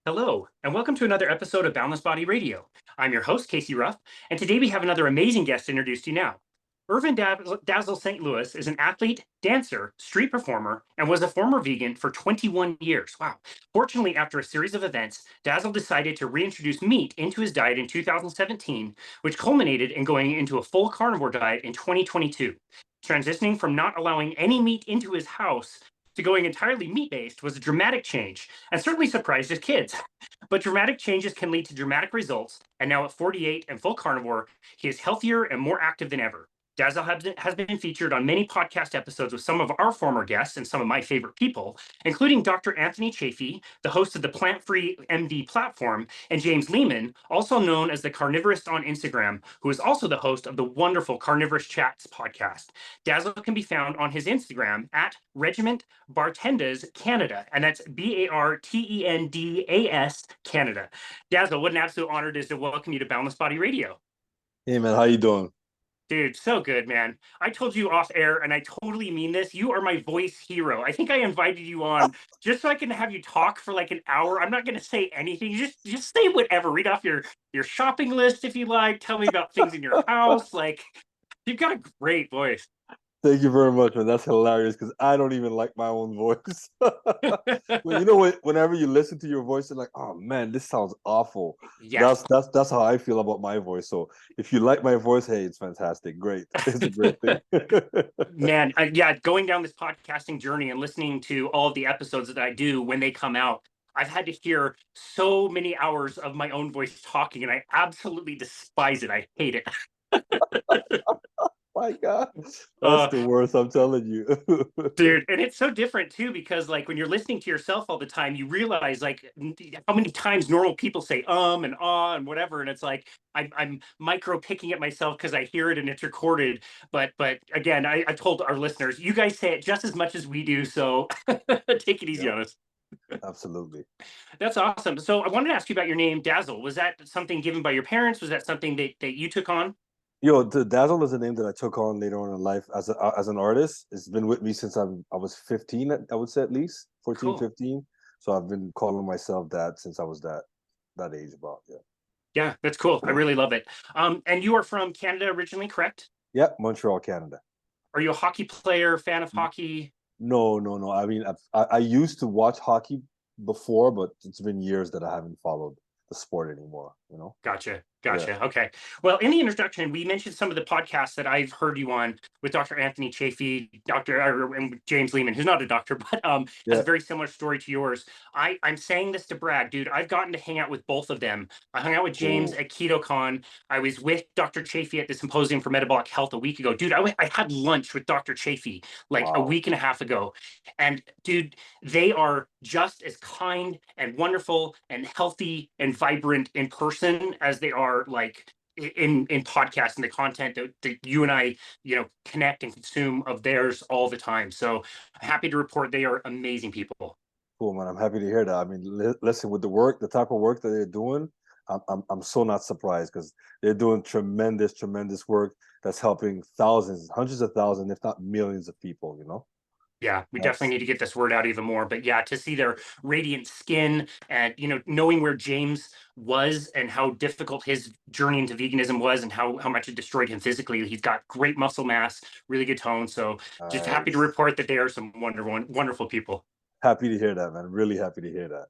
Hello, and welcome to another episode of Boundless Body Radio. I'm your host, Casey Ruff, and today we have another amazing guest to introduce to you now. Irvin Dazl St. Louis is an athlete, dancer, street performer, and was a former vegan for 21 years. Wow. Fortunately, after a series of events, Dazl decided to reintroduce meat into his diet in 2017, which culminated in going into a full carnivore diet in 2022. Transitioning from not allowing any meat into his house to going entirely meat based was a dramatic change and certainly surprised his kids. But dramatic changes can lead to dramatic results, and now at 48 and full carnivore, he is healthier and more active than ever. Dazl has been featured on many podcast episodes with some of our former guests and some of my favorite people, including Dr. Anthony Chafee, the host of the Plant Free MD platform, and James Lehman, also known as the Carnivorist on Instagram, who is also the host of the wonderful Carnivorous Chats podcast. Dazl can be found on his Instagram at Regiment Bartendas Canada, and that's Bartendas Canada. Dazl, what an absolute honor it is to welcome you to Boundless Body Radio. Hey man, how you doing? Dude, so good, man. I told you off air, and I totally mean this. You are my voice hero. I think I invited you on just so I can have you talk for like an hour. I'm not going to say anything. Just say whatever. Read off your shopping list if you like. Tell me about things in your house. Like, you've got a great voice. Thank you very much, man. That's hilarious because I don't even like my own voice. Well, you know what? Whenever you listen to your voice, you're like, "Oh man, this sounds awful." Yeah, That's how I feel about my voice. So if you like my voice, hey, it's fantastic, great. It's a great thing. man. Yeah, going down this podcasting journey and listening to all of the episodes that I do when they come out, I've had to hear so many hours of my own voice talking, and I absolutely despise it. I hate it. My God, that's Uh, the worst. I'm telling you. dude, and it's so different too because like when you're listening to yourself all the time, you realize like how many times normal people say and ah and whatever, and it's like I'm micro picking at myself because I hear it and it's recorded. But again, I told our listeners, you guys say it just as much as we do, so take it easy Yeah, on us. absolutely. That's awesome. So I wanted to ask you about your name, Dazl. Was that something given by your parents? Was that something that you took on? Yo, the Dazzle is a name that I took on later on in life as an artist. It's been with me since I was 15, I would say at least 14, Cool. 15. So I've been calling myself that since I was that age about, yeah. Yeah, that's cool. I really love it. And you are from Canada originally, correct? Yep, Montreal, Canada. Are you a hockey player, fan of hockey? No, no, no. I mean, I used to watch hockey before, but it's been years that I haven't followed the sport anymore, you know? Gotcha. Yeah. Gotcha. Okay. Well, in the introduction, we mentioned some of the podcasts that I've heard you on with Dr. Anthony Chafee, and James Lehman, who's not a doctor, but has a Yeah. very similar story to yours. I'm saying this to brag, dude. I've gotten to hang out with both of them. I hung out with James Cool. at KetoCon. I was with Dr. Chafee at the Symposium for Metabolic Health a week ago. Dude, I had lunch with Dr. Chafee like a Wow. week and a half ago. And dude, they are just as kind and wonderful and healthy and vibrant in person as they are like in podcasts and the content that you and I, connect and consume of theirs all the time. So happy to report they are amazing people. Cool, man. I'm happy to hear that. I mean, listen, with the type of work that they're doing, I'm so not surprised because they're doing tremendous, tremendous work that's helping thousands, hundreds of thousands, if not millions of people, you know? Yeah, we definitely That's need to get this word out even more. But yeah, to see their radiant skin and knowing where James was and how difficult his journey into veganism was and how much it destroyed him physically. He's got great muscle mass, really good tone. So just happy to nice. report that they are some wonderful people. Happy to hear that, man. Really happy to hear that.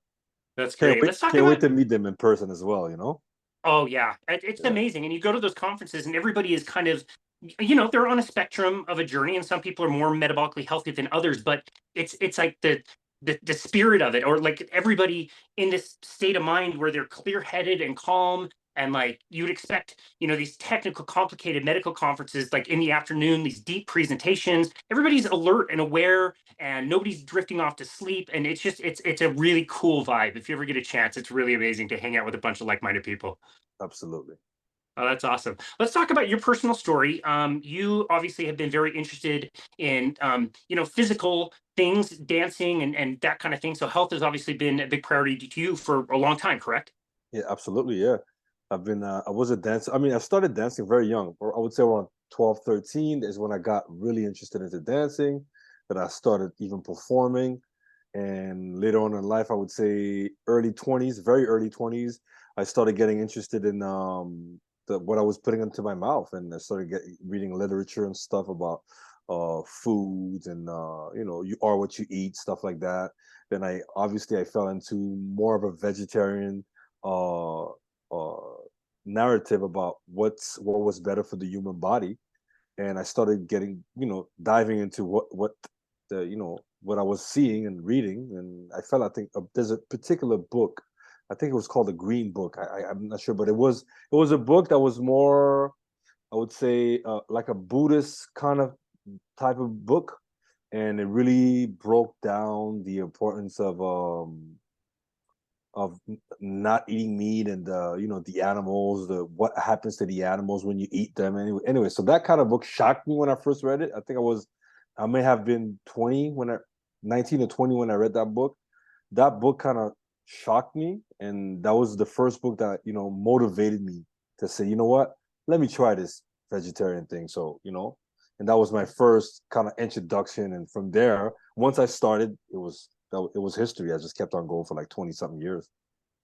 That's great. Let's talk Can't wait about. to meet them in person as well, you know? Oh yeah, it's Yeah. amazing. And you go to those conferences, and everybody is kind of, they're on a spectrum of a journey, and some people are more metabolically healthy than others. But it's like the spirit of it, or like everybody in this state of mind where they're clear headed and calm. And like you would expect, these technical, complicated medical conferences, like in the afternoon, these deep presentations, everybody's alert and aware, and nobody's drifting off to sleep. And it's a really cool vibe. If you ever get a chance, it's really amazing to hang out with a bunch of like-minded people. Absolutely. Oh, that's awesome. Let's talk about your personal story. You obviously have been very interested in, physical things, dancing, and that kind of thing. So health has obviously been a big priority to you for a long time, correct? Yeah, absolutely. Yeah. I was a dancer. I mean, I started dancing very young, or I would say around 12, 13 is when I got really interested into dancing, that I started even performing. And later on in life, I would say early 20s, very early 20s, I started getting interested in what I was putting into my mouth, and I started reading literature and stuff about foods and you are what you eat, stuff like that. Then I fell into more of a vegetarian uh, uh, narrative about what was better for the human body, and I started getting, diving into what the what I was seeing and reading, and I think there's a particular book, I think it was called the Green Book. I'm not sure, but it was a book that was more, I would say, like a Buddhist kind of type of book, and it really broke down the importance of not eating meat and the animals, the what happens to the animals when you eat them. Anyway, so that kind of book shocked me when I first read it. I may have been 19 or 20 when I read that book. That book kind of shocked me, and that was the first book that motivated me to say, you know what, let me try this vegetarian thing. So and that was my first kind of introduction, and from there, once I started, it was history. I just kept on going for like 20 something years.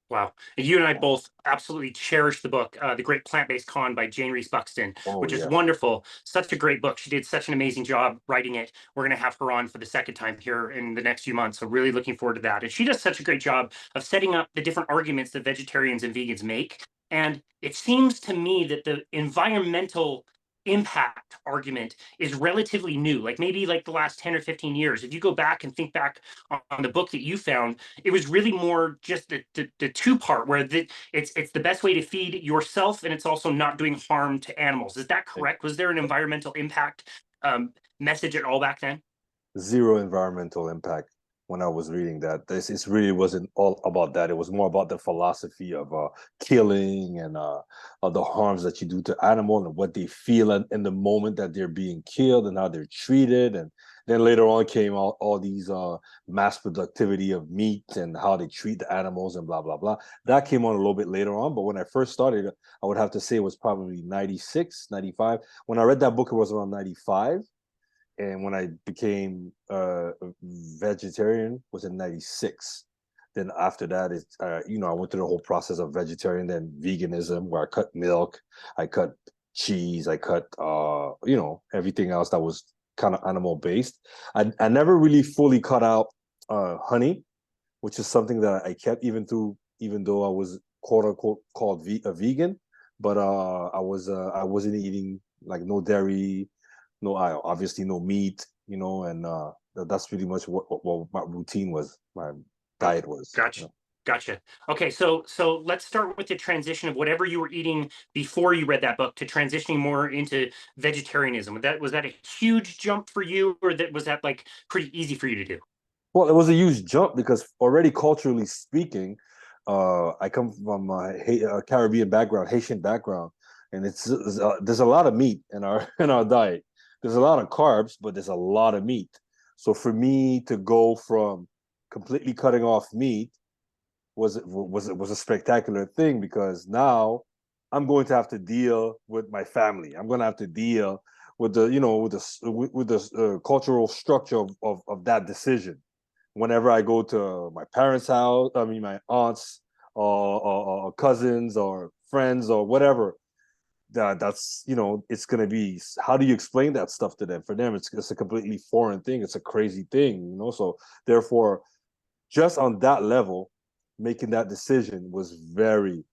Wow. You and I both absolutely cherish the book, The Great Plant-Based Con by Jane Reese Buxton, Oh which is yeah. wonderful. Such a great book. She did such an amazing job writing it. We're going to have her on for the second time here in the next few months. So really looking forward to that. And she does such a great job of setting up the different arguments that vegetarians and vegans make. And it seems to me that the environmental impact argument is relatively new, like maybe like the last 10 or 15 years. If you go back and think back on the book that you found, it was really more just the two part where it's the best way to feed yourself, and it's also not doing harm to animals. Is that correct? Was there an environmental impact message at all back then? Zero environmental impact when I was reading that. This it really wasn't all about that. It was more about the philosophy of killing and of the harms that you do to animals and what they feel in the moment that they're being killed and how they're treated. And then later on came all these mass productivity of meat and how they treat the animals and blah blah blah. That came on a little bit later on, but when I first started, I would have to say it was probably 96, 95. When I read that book, it was around 95, and when I became a vegetarian was in 96. Then after that, I went through the whole process of vegetarian, then veganism, where I cut milk, I cut cheese, I cut everything else that was kind of animal based. I never really fully cut out honey, which is something that I kept even though I was quote unquote called a vegan, but I wasn't eating like no dairy, no obviously no meat, and that's pretty much what my routine was, my Oh, diet was. gotcha. Gotcha. Okay, so let's start with the transition of whatever you were eating before you read that book to transitioning more into vegetarianism. Was that a huge jump for you, or was that like pretty easy for you to do? Well, it was a huge jump because already culturally speaking, I come from a Caribbean background, Haitian background, and there's a lot of meat in our in our diet. There's a lot of carbs, but there's a lot of meat. So for me to go from completely cutting off meat was a spectacular thing, because now I'm going to have to deal with my family. I'm going to have to deal with the cultural structure of that decision. Whenever I go to my parents' house, I mean my aunts or cousins or friends or whatever, that's it's gonna be, how do you explain that stuff to them? For them, it's a completely foreign thing. It's a crazy thing. So therefore, just on that level, making that decision was very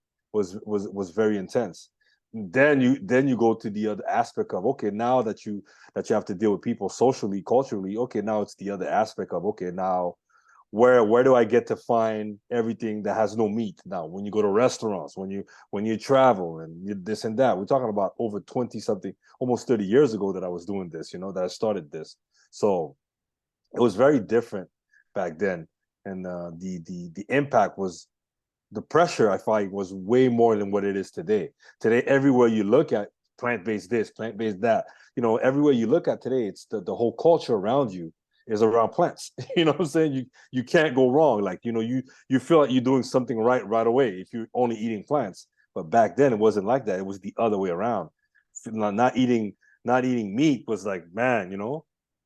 intense. Then you go to the other aspect of, okay, now that you have to deal with people socially, culturally. Okay, now it's the other aspect of, okay, now where do I get to find everything that has no meat? Now, when you go to restaurants, when you travel and this and that, we're talking about over 20 something, almost 30 years ago that I was doing this, that I started this. So it was very different back then, and the impact was, the pressure I find was way more than what it is today. Today, everywhere you look at, plant-based this, plant-based that, everywhere you look at today, it's the whole culture around you is around plants. You know what I'm saying? You can't go wrong. Like, you feel like you're doing something right away if you're only eating plants. But back then it wasn't like that. It was the other way around. Not eating meat was like, man, it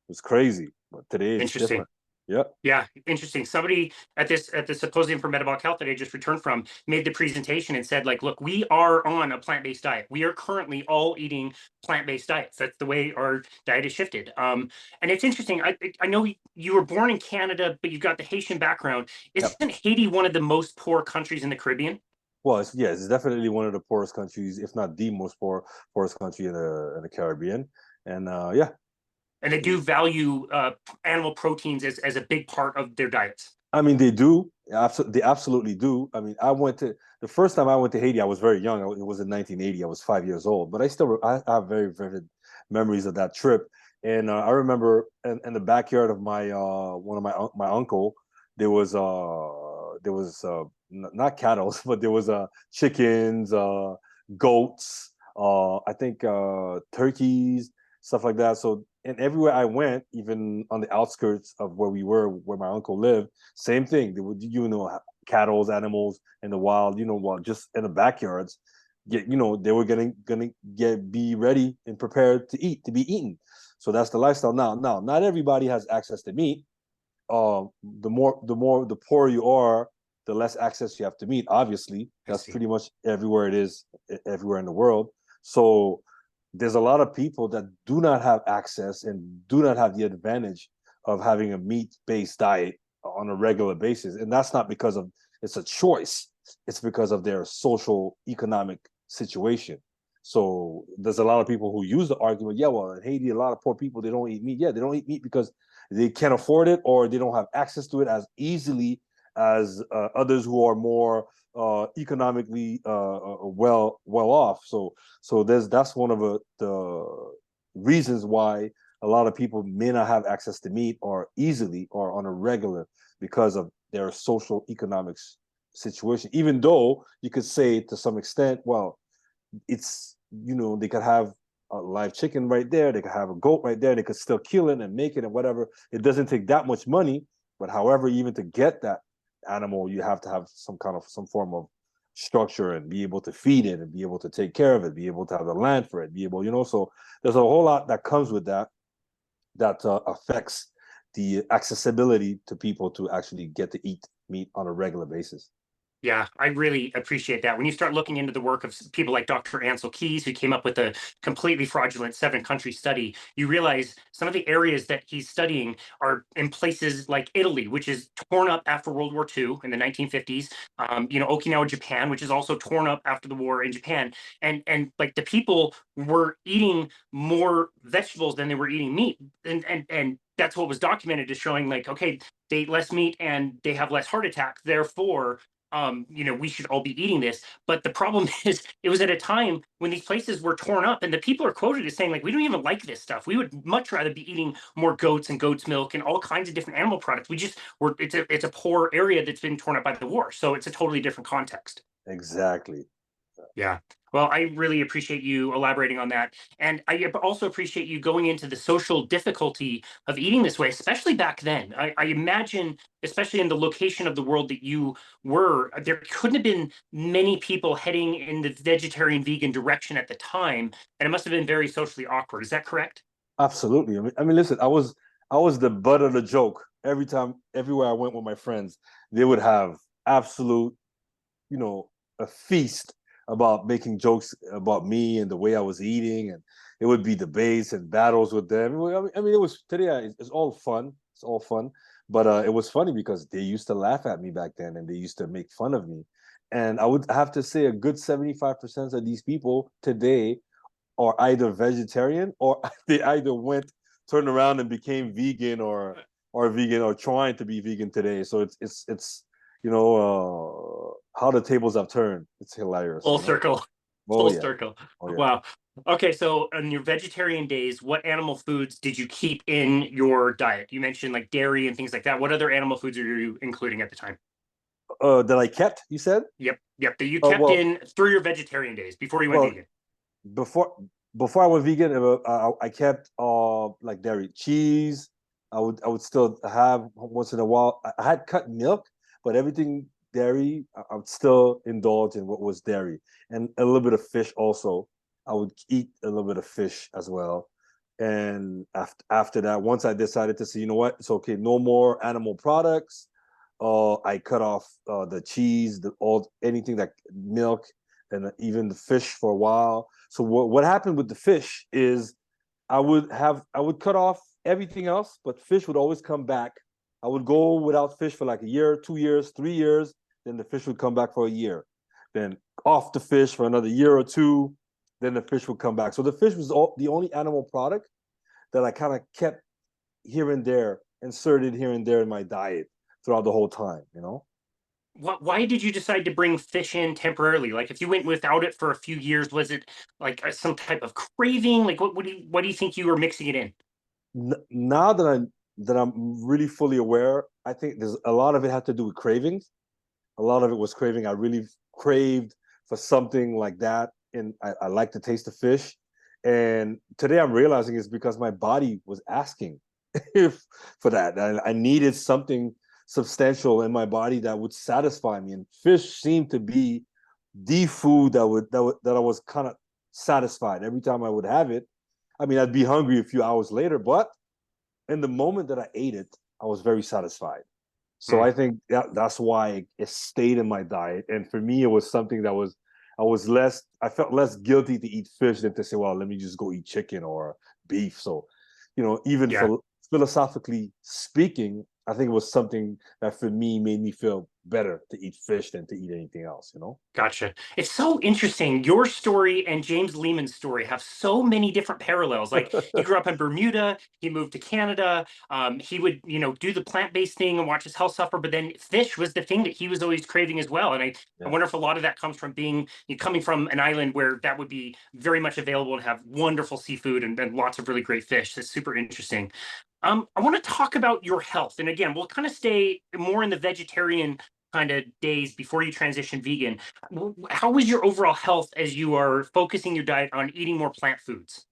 was crazy. But today it's Interesting. different. Yep. Yeah, interesting. Somebody at the symposium for metabolic health that I just returned from made the presentation and said, like, look, we are on a plant-based diet. We are currently all eating plant-based diets. That's the way our diet is shifted. And it's interesting. I know you were born in Canada, but you've got the Haitian background. Yep. Isn't Haiti one of the most poor countries in the Caribbean? Well, yeah, it's definitely one of the poorest countries, if not the most poorest country in the Caribbean. And yeah, And they do value animal proteins as a big part of their diets. I mean, they do. Absolutely, they absolutely do. I mean, I went to the first time I went to Haiti. I was very young. It was in 1980. I was 5 years old, but I have very vivid memories of that trip. And I remember in the backyard of my one of my uncle, there was not cattle, but there was chickens, goats, I think turkeys, stuff like that. So and everywhere I went, even on the outskirts of where we were, where my uncle lived, same thing. They would, cattle, animals in the wild, while just in the backyards. They were gonna be ready and prepared to be eaten. So that's the lifestyle now. Now, not everybody has access to meat. The poorer you are, the less access you have to meat. Obviously, I that's see. pretty much everywhere it is, everywhere in the world. So there's a lot of people that do not have access and do not have the advantage of having a meat-based diet on a regular basis. And that's not because of it's a choice. It's because of their social economic situation. So there's a lot of people who use the argument, yeah, well, in Haiti, a lot of poor people, they don't eat meat. Yeah, they don't eat meat because they can't afford it or they don't have access to it as easily as others who are more economically well off. So that's one of the reasons why a lot of people may not have access to meat or easily or on a regular because of their social economics situation. Even though you could say to some extent, well, it's they could have a live chicken right there, they could have a goat right there, they could still kill it and make it and whatever. It doesn't take that much money, but however, even to get that animal, you have to have some form of structure and be able to feed it and be able to take care of it, be able to have the land for it, be able, so there's a whole lot that comes with that affects the accessibility to people to actually get to eat meat on a regular basis. Yeah, I really appreciate that. When you start looking into the work of people like Dr. Ansel Keys, who came up with a completely fraudulent 7 country study, you realize some of the areas that he's studying are in places like Italy, which is torn up after World War II in the 1950s. Okinawa, Japan, which is also torn up after the war in Japan, and like the people were eating more vegetables than they were eating meat, and that's what was documented as showing like, okay, they eat less meat and they have less heart attacks. Therefore, we should all be eating this. But the problem is, it was at a time when these places were torn up, and the people are quoted as saying, like, we don't even like this stuff. We would much rather be eating more goats and goat's milk and all kinds of different animal products. We just were it's a poor area that's been torn up by the war. So it's a totally different context. Exactly. Yeah. Well, I really appreciate you elaborating on that. And I also appreciate you going into the social difficulty of eating this way, especially back then. I imagine, especially in the location of the world that you were, there couldn't have been many people heading in the vegetarian vegan direction at the time. And it must have been very socially awkward. Is that correct? Absolutely. I mean, listen, I was the butt of the joke every time, everywhere I went with my friends. They would have absolute, you know, a feast about making jokes about me and the way I was eating, and it would be debates and battles with them. I mean, it was today. It's all fun. It's all fun, but it was funny because they used to laugh at me back then, and they used to make fun of me. And I would have to say a good 75% of these people today are either vegetarian or they either turned around and became vegan or vegan or trying to be vegan today. So it's how the tables have turned. It's hilarious, Full circle. Oh Full yeah, circle. oh yeah. Wow. Okay, so on your vegetarian days, what animal foods did you keep in your diet? You mentioned like dairy and things like that. What other animal foods are you including at the time? That I kept. You said? Yep, yep. That you Oh kept well, in through your vegetarian days before you went well vegan. before before I went vegan, I kept like dairy, cheese. I would still have once in a while. I had cut milk, but everything dairy, I would still indulge in what was dairy and a little bit of fish also. I would eat a little bit of fish as well. And after that, once I decided to say, you know what, it's okay, no more animal products. I cut off the cheese, anything like milk, and even the fish for a while. So what happened with the fish is I would cut off everything else, but fish would always come back. I would go without fish for like a year, 2 years, 3 years. Then the fish would come back for a year. Then off the fish for another year or two. Then the fish would come back. So the fish was the only animal product that I kind of kept here and there, inserted here and there in my diet throughout the whole time, you know? Why did you decide to bring fish in temporarily? Like, if you went without it for a few years, was it like some type of craving? Like, what do you think you were mixing it in? Now that I'm really fully aware, I think there's a lot of it had to do with cravings. A lot of it was craving. I really craved for something like that, and I like the taste of fish. And today I'm realizing it's because my body was asking if for that. I needed something substantial in my body that would satisfy me, and fish seemed to be the food that I was kind of satisfied every time I would have it. I mean, I'd be hungry a few hours later, but in the moment that I ate it, I was very satisfied. So Hmm. I think that's why it stayed in my diet. And for me, it was something that was I felt less guilty to eat fish than to say, well, let me just go eat chicken or beef. So, even Yeah. for philosophically speaking, I think it was something that for me made me feel better to eat fish than to eat anything else. Gotcha. It's so interesting. Your story and James Lehman's story have so many different parallels. Like, he grew up in Bermuda, he moved to Canada. He would, do the plant-based thing and watch his health suffer, but then fish was the thing that he was always craving as well. And I Yeah. wonder if a lot of that comes from coming from an island where that would be very much available and have wonderful seafood and lots of really great fish. That's super interesting. I want to talk about your health. And again, we'll kind of stay more in the vegetarian kind of days before you transition vegan. How was your overall health as you are focusing your diet on eating more plant foods?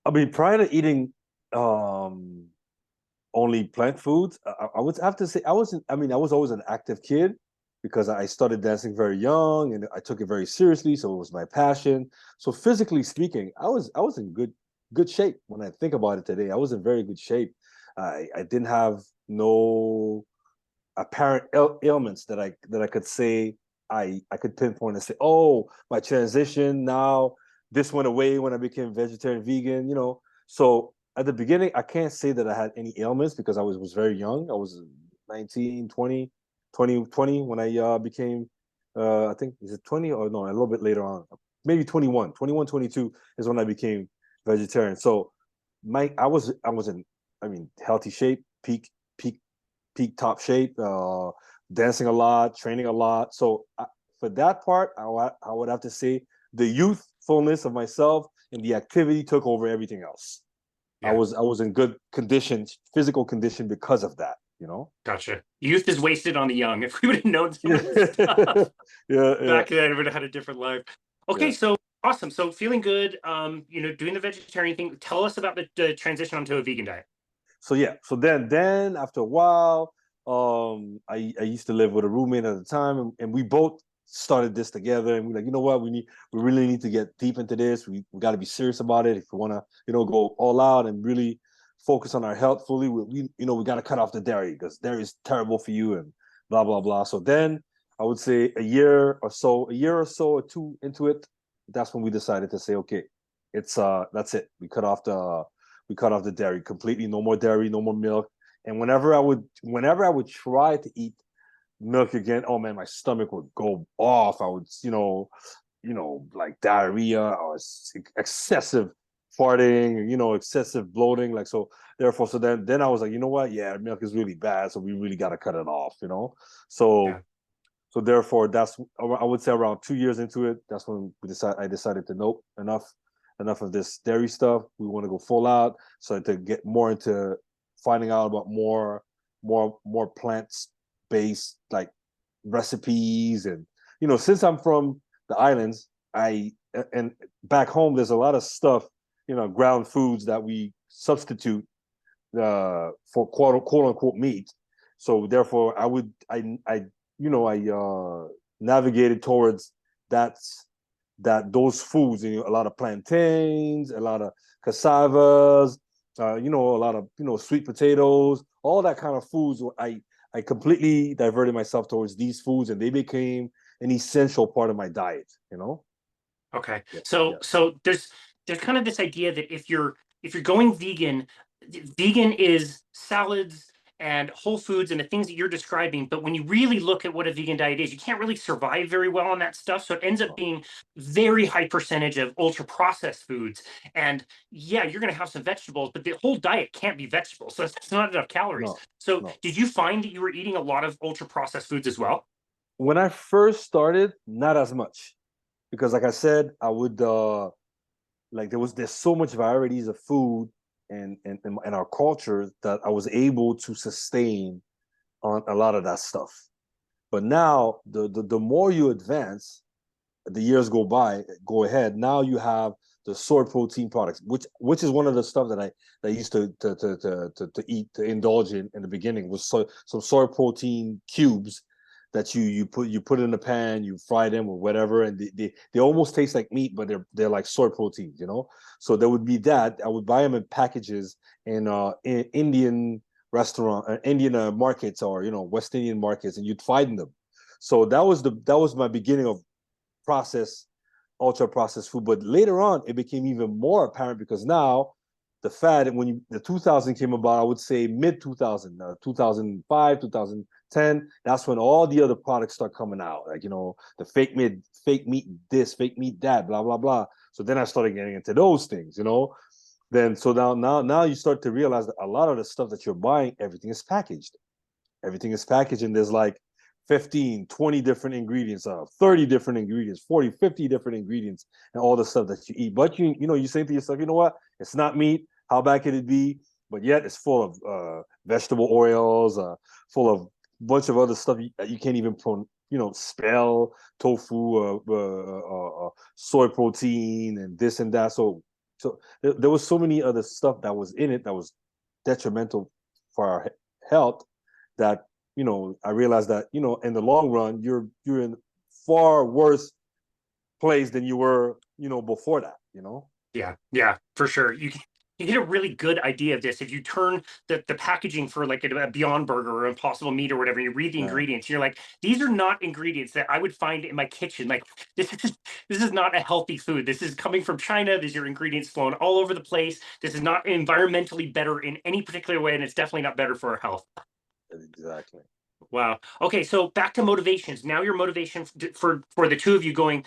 I mean, prior to eating um only plant foods. I would have to say I wasn't. I mean, I was always an active kid because I started dancing very young and I took it very seriously. So it was my passion. So physically speaking, I was in good shape. When I think about it today, I was in very good shape. I didn't have no apparent ailments that I could say I could pinpoint and say, oh, my transition now this went away when I became vegetarian vegan. So at the beginning, I can't say that I had any ailments because I was very young. I was 19, 20 when I became, I think, is it 20 or no, a little bit later on, maybe 21, 22 is when I became vegetarian. So I was in, I mean, healthy shape, peak top shape, dancing a lot, training a lot. So for that part, I would have to say the youthfulness of myself and the activity took over everything else. I Yeah, was I was in good condition, physical condition because of that. gotcha. Youth is wasted on the young. If we would have known some of this Yeah, stuff yeah, back then, we would have had a different life. Okay, yeah. so awesome. So feeling good, doing the vegetarian thing. Tell us about the transition onto a vegan diet. So yeah, so then after a while, I used to live with a roommate at the time, and we both started this together, and we're like, you know what, we really need to get deep into this. We got to be serious about it if we want to, go all out and really focus on our health fully. We got to cut off the dairy because dairy is terrible for you and blah blah blah. So then I would say a year or so or two into it, that's when we decided to say, okay, it's that's it. We cut off the dairy completely. No more dairy, no more milk. And whenever I would try to eat milk again, oh man, my stomach would go off. I would, like diarrhea or excessive farting, excessive bloating. Like so, therefore, so then I was like, you know what? Yeah, milk is really bad, so we really got to cut it off. Yeah. So so therefore, that's I would say around 2 years into it. That's when I decided to nope, enough of this dairy stuff. We want to go full out. So to get more into finding out about more plants based like recipes and since I'm from the islands, and back home there's a lot of stuff, ground foods that we substitute for quote unquote meat. So therefore, I navigated towards that those foods. A lot of plantains, a lot of cassavas, a lot of sweet potatoes, all that kind of foods. I completely diverted myself towards these foods, and they became an essential part of my diet. Okay. Yeah, So yeah. there's kind of this idea that if you're going vegan, vegan is salads and whole foods and the things that you're describing, but when you really look at what a vegan diet is, you can't really survive very well on that stuff. So it ends up No, being very high percentage of ultra processed foods. And yeah, you're going to have some vegetables, but the whole diet can't be vegetables. So it's not enough calories. no, So no. did you find that you were eating a lot of ultra processed foods as well? When I first started, not as much, because like I said, I would like there's so much varieties of food and our culture that I was able to sustain on a lot of that stuff. But now the more you advance, the years go ahead. Now you have the soy protein products, which is one of the stuff that I used to eat, to indulge in the beginning, was some soy protein cubes that you put in the pan, you fry them or whatever, and they almost taste like meat, but they're like soy proteins. So there would be that. I would buy them in packages in Indian restaurant, Indian markets, or West Indian markets, and you'd find them. So that was my beginning of processed, ultra processed food. But later on, it became even more apparent because now the 2000 came about, I would say mid 2000, 2005, 2010. That's when all the other products start coming out, like the fake meat this, fake meat that, blah blah blah. So then I started getting into those things. Then so now you start to realize that a lot of the stuff that you're buying, everything is packaged, and there's like 15, 20 different ingredients, 30 different ingredients, 40, 50 different ingredients, and all the stuff that you eat. But you say to yourself, you know what? It's not meat. How bad could it be? But yet it's full of vegetable oils, full of a bunch of other stuff that you can't even spell: tofu, soy protein, and this and that. So there was so many other stuff that was in it that was detrimental for our health, that I realized that in the long run, you're in far worse place than you were before that. Yeah, yeah, for sure. You get a really good idea of this if you turn the packaging for like a Beyond Burger or Impossible Meat or whatever. You read the Yeah, ingredients. You're like, these are not ingredients that I would find in my kitchen. Like this is not a healthy food. This is coming from China. These are ingredients flown all over the place. This is not environmentally better in any particular way, and it's definitely not better for our health. exactly. Wow. Okay, so back to motivations. Now your motivation for the two of you going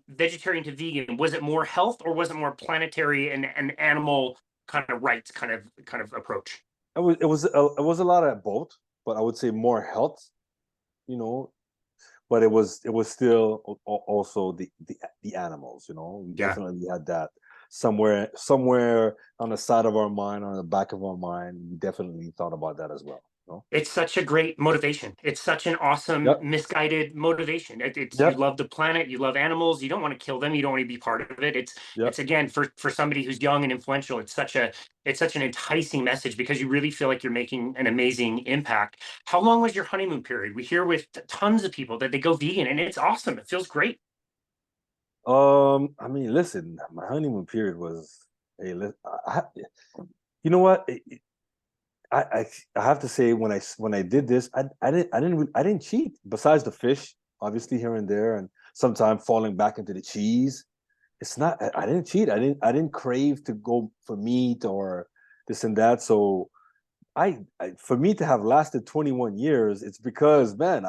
vegetarian to vegan, was it more health or was it more planetary and animal kind of rights kind of approach? It was a lot of both, but I would say more health, you know, but it was still also the animals. We Yeah. definitely had that somewhere on the side of our mind, on the back of our mind. We definitely thought about that as well. It's such a great motivation. It's such an awesome Yep. misguided motivation. It's you Yep. love the planet, you love animals, you don't want to kill them, you don't want to be part of it. It's Yep. again for somebody who's young and influential, it's such an enticing message because you really feel like you're making an amazing impact. How long was your honeymoon period? We hear with tons of people that they go vegan and it's awesome. It feels great. I mean, listen, my honeymoon period was, hey, you know what? I have to say, when I did this, I didn't cheat. Besides the fish, obviously here and there, and sometimes falling back into the cheese. It's not. I didn't cheat. I didn't crave to go for meat or this and that. So for me to have lasted 21 years, it's because, man,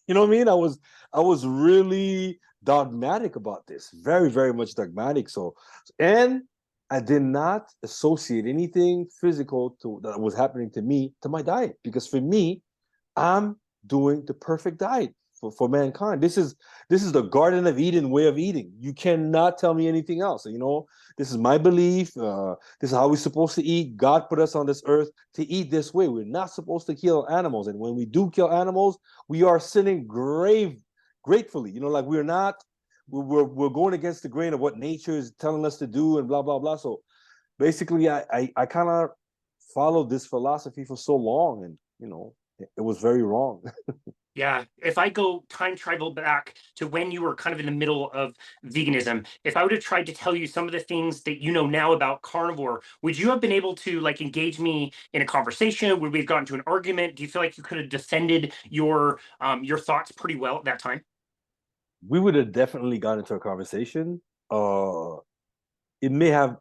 you know what I mean. I was really dogmatic about this, very very much dogmatic. And I did not associate anything physical that was happening to me to my diet, because for me, I'm doing the perfect diet for mankind. This is the Garden of Eden way of eating. You cannot tell me anything else. This is my belief. This is how we're supposed to eat. God put us on this earth to eat this way. We're not supposed to kill animals, and when we do kill animals, we are sinning gratefully. Like we're not. We're going against the grain of what nature is telling us to do, and blah blah blah. So basically, I kind of followed this philosophy for so long, and it was very wrong. Yeah, if I go time travel back to when you were kind of in the middle of veganism, if I would have tried to tell you some of the things that you know now about carnivore, would you have been able to like engage me in a conversation? Would we have gotten to an argument? Do you feel like you could have defended your thoughts pretty well at that time? We would have definitely got into a conversation. It may have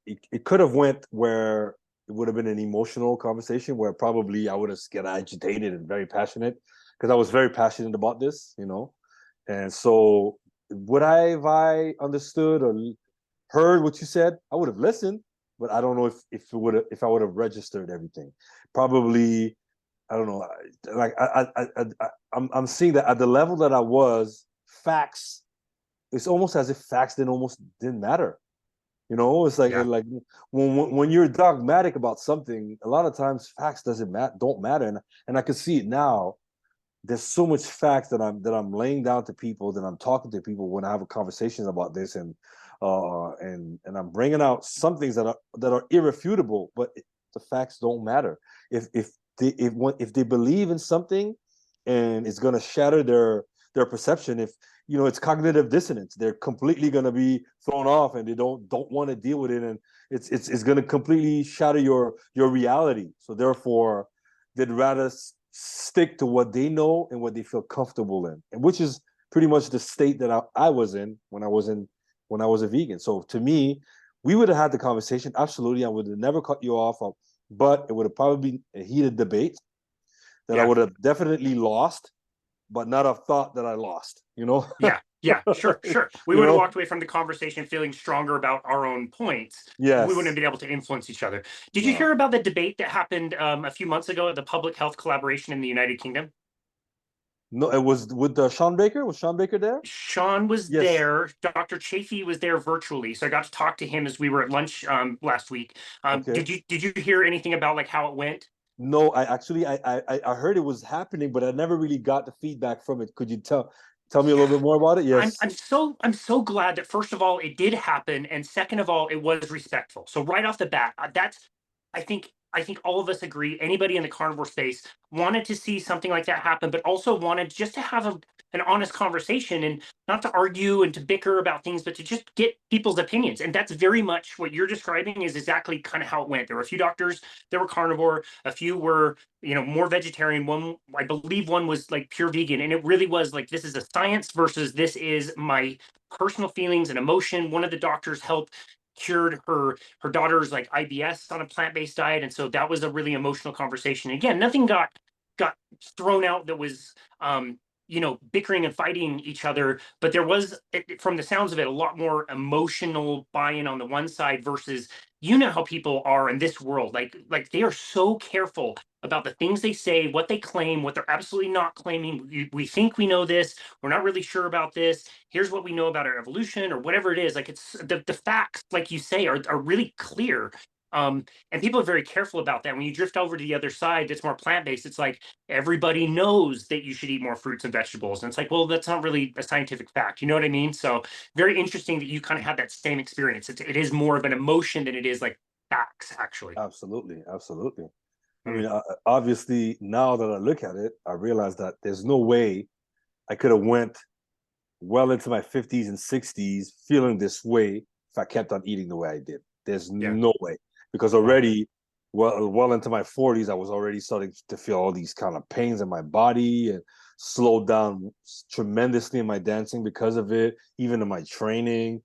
it could have went where it would have been an emotional conversation where probably I would have get agitated and very passionate because I was very passionate about this, And so would I have I understood or heard what you said? I would have listened, but I don't know if I would have registered everything. Probably I don't know. Like I'm seeing that at the level that I was, facts. It's almost as if facts didn't matter. It's like Yeah, when you're dogmatic about something, a lot of times facts don't matter, and I can see it now. There's so much facts that I'm laying down to people, that I'm talking to people when I have a conversation about this, and I'm bringing out some things that are irrefutable, but the facts don't matter. If they believe in something, and it's gonna shatter their perception, if it's cognitive dissonance, they're completely gonna be thrown off, and they don't want to deal with it, and it's gonna completely shatter your reality. So therefore, they'd rather stick to what they know and what they feel comfortable in, and which is pretty much the state that I was in when I was a vegan. So to me, we would have had the conversation. Absolutely, I would have never cut you off, but it would have probably been a heated debate that I yeah, would have definitely lost, but not have thought that I lost. yeah, yeah. Sure, sure. We you would have know. walked away from the conversation feeling stronger about our own points. We wouldn't have Yes. been able to influence each other. Did you No. hear about the debate that happened a few months ago at the Public Health Collaboration in the United Kingdom? No. It was with Sean Baker. Was Sean Baker there? Sean was Yes. there. Dr. Chafee was there virtually, so I got to talk to him as we were at lunch last week. Okay. Did you hear anything about like how it went? No, I actually I heard it was happening, but I never really got the feedback from it. Could you tell me a little Yeah, bit more about it? I'm Yes. I'm so I'm so glad that first of all it did happen, and second of all it was respectful. So right off the bat, that's I think all of us agree. Anybody in the carnivore space wanted to see something like that happen, but also wanted just to have an honest conversation and not to argue and to bicker about things, but to just get people's opinions. And that's very much what you're describing is exactly kind of how it went. There were a few doctors that were carnivore, a few were more vegetarian. One, I believe, one was like pure vegan, and it really was like this is a science versus this is my personal feelings and emotion. One of the doctors helped cured her daughter's like IBS on a plant-based diet, and so that was a really emotional conversation. Again, nothing got thrown out that was bickering and fighting each other, but there was, from the sounds of it, a lot more emotional buy-in on the one side versus how people are in this world. Like they are so careful about the things they say, what they claim, what they're absolutely not claiming. We think we know this, we're not really sure about this. Here's what we know about our evolution or whatever it is. Like it's the facts, like you say, are really clear. And people are very careful about that. When you drift over to the other side that's more plant-based, it's like everybody knows that you should eat more fruits and vegetables. And it's like, well, that's not really a scientific fact. You know what I mean? So very interesting that you kind of have that same experience. It is more of an emotion than it is like facts, actually. Absolutely. Absolutely. I Mm, mean, obviously, now that I look at it, I realize that there's no way I could have went well into my 50s and 60s feeling this way if I kept on eating the way I did. There's yeah. no way, because Wow. already, well into my 40s, I was already starting to feel all these kind of pains in my body, and slowed down tremendously in my dancing because of it, even in my training.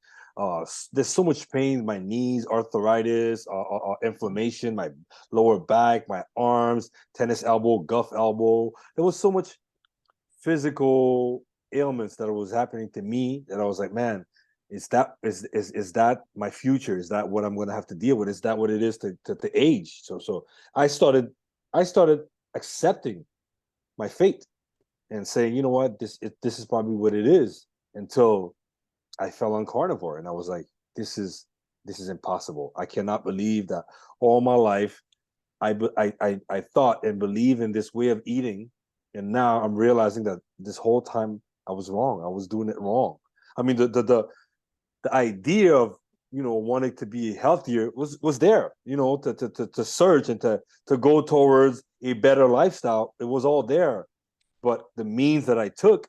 There's so much pain, my knees, arthritis, inflammation, my lower back, my arms, tennis elbow, golf elbow. There was so much physical ailments that was happening to me that I was like, man, is that my future? Is that what I'm going to have to deal with? Is that what it is to age? So I started accepting my fate and saying, you know what, this is probably what it is, until I fell on carnivore, and I was like, this is impossible. I cannot believe that all my life I thought and believe in this way of eating, and now I'm realizing that this whole time I was wrong. I was doing it wrong. I mean, the idea of wanting to be healthier was there, to search and to go towards a better lifestyle. It was all there, but the means that I took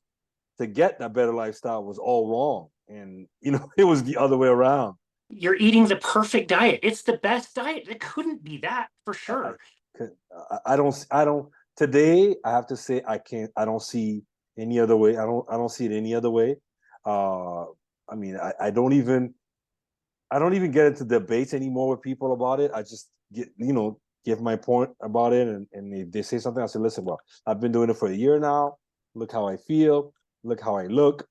to get that better lifestyle was all wrong. And it was the other way around. You're eating the perfect diet. It's the best diet. It couldn't be that for I, sure. I don't today. I have to say I can't. I don't see any other way. I don't see it any other way. Uh, I mean, I don't even get into debates anymore with people about it. I just give my point about it, and if they say something, I say, listen, well, I've been doing it for a year now. Look how I feel. Look how I look.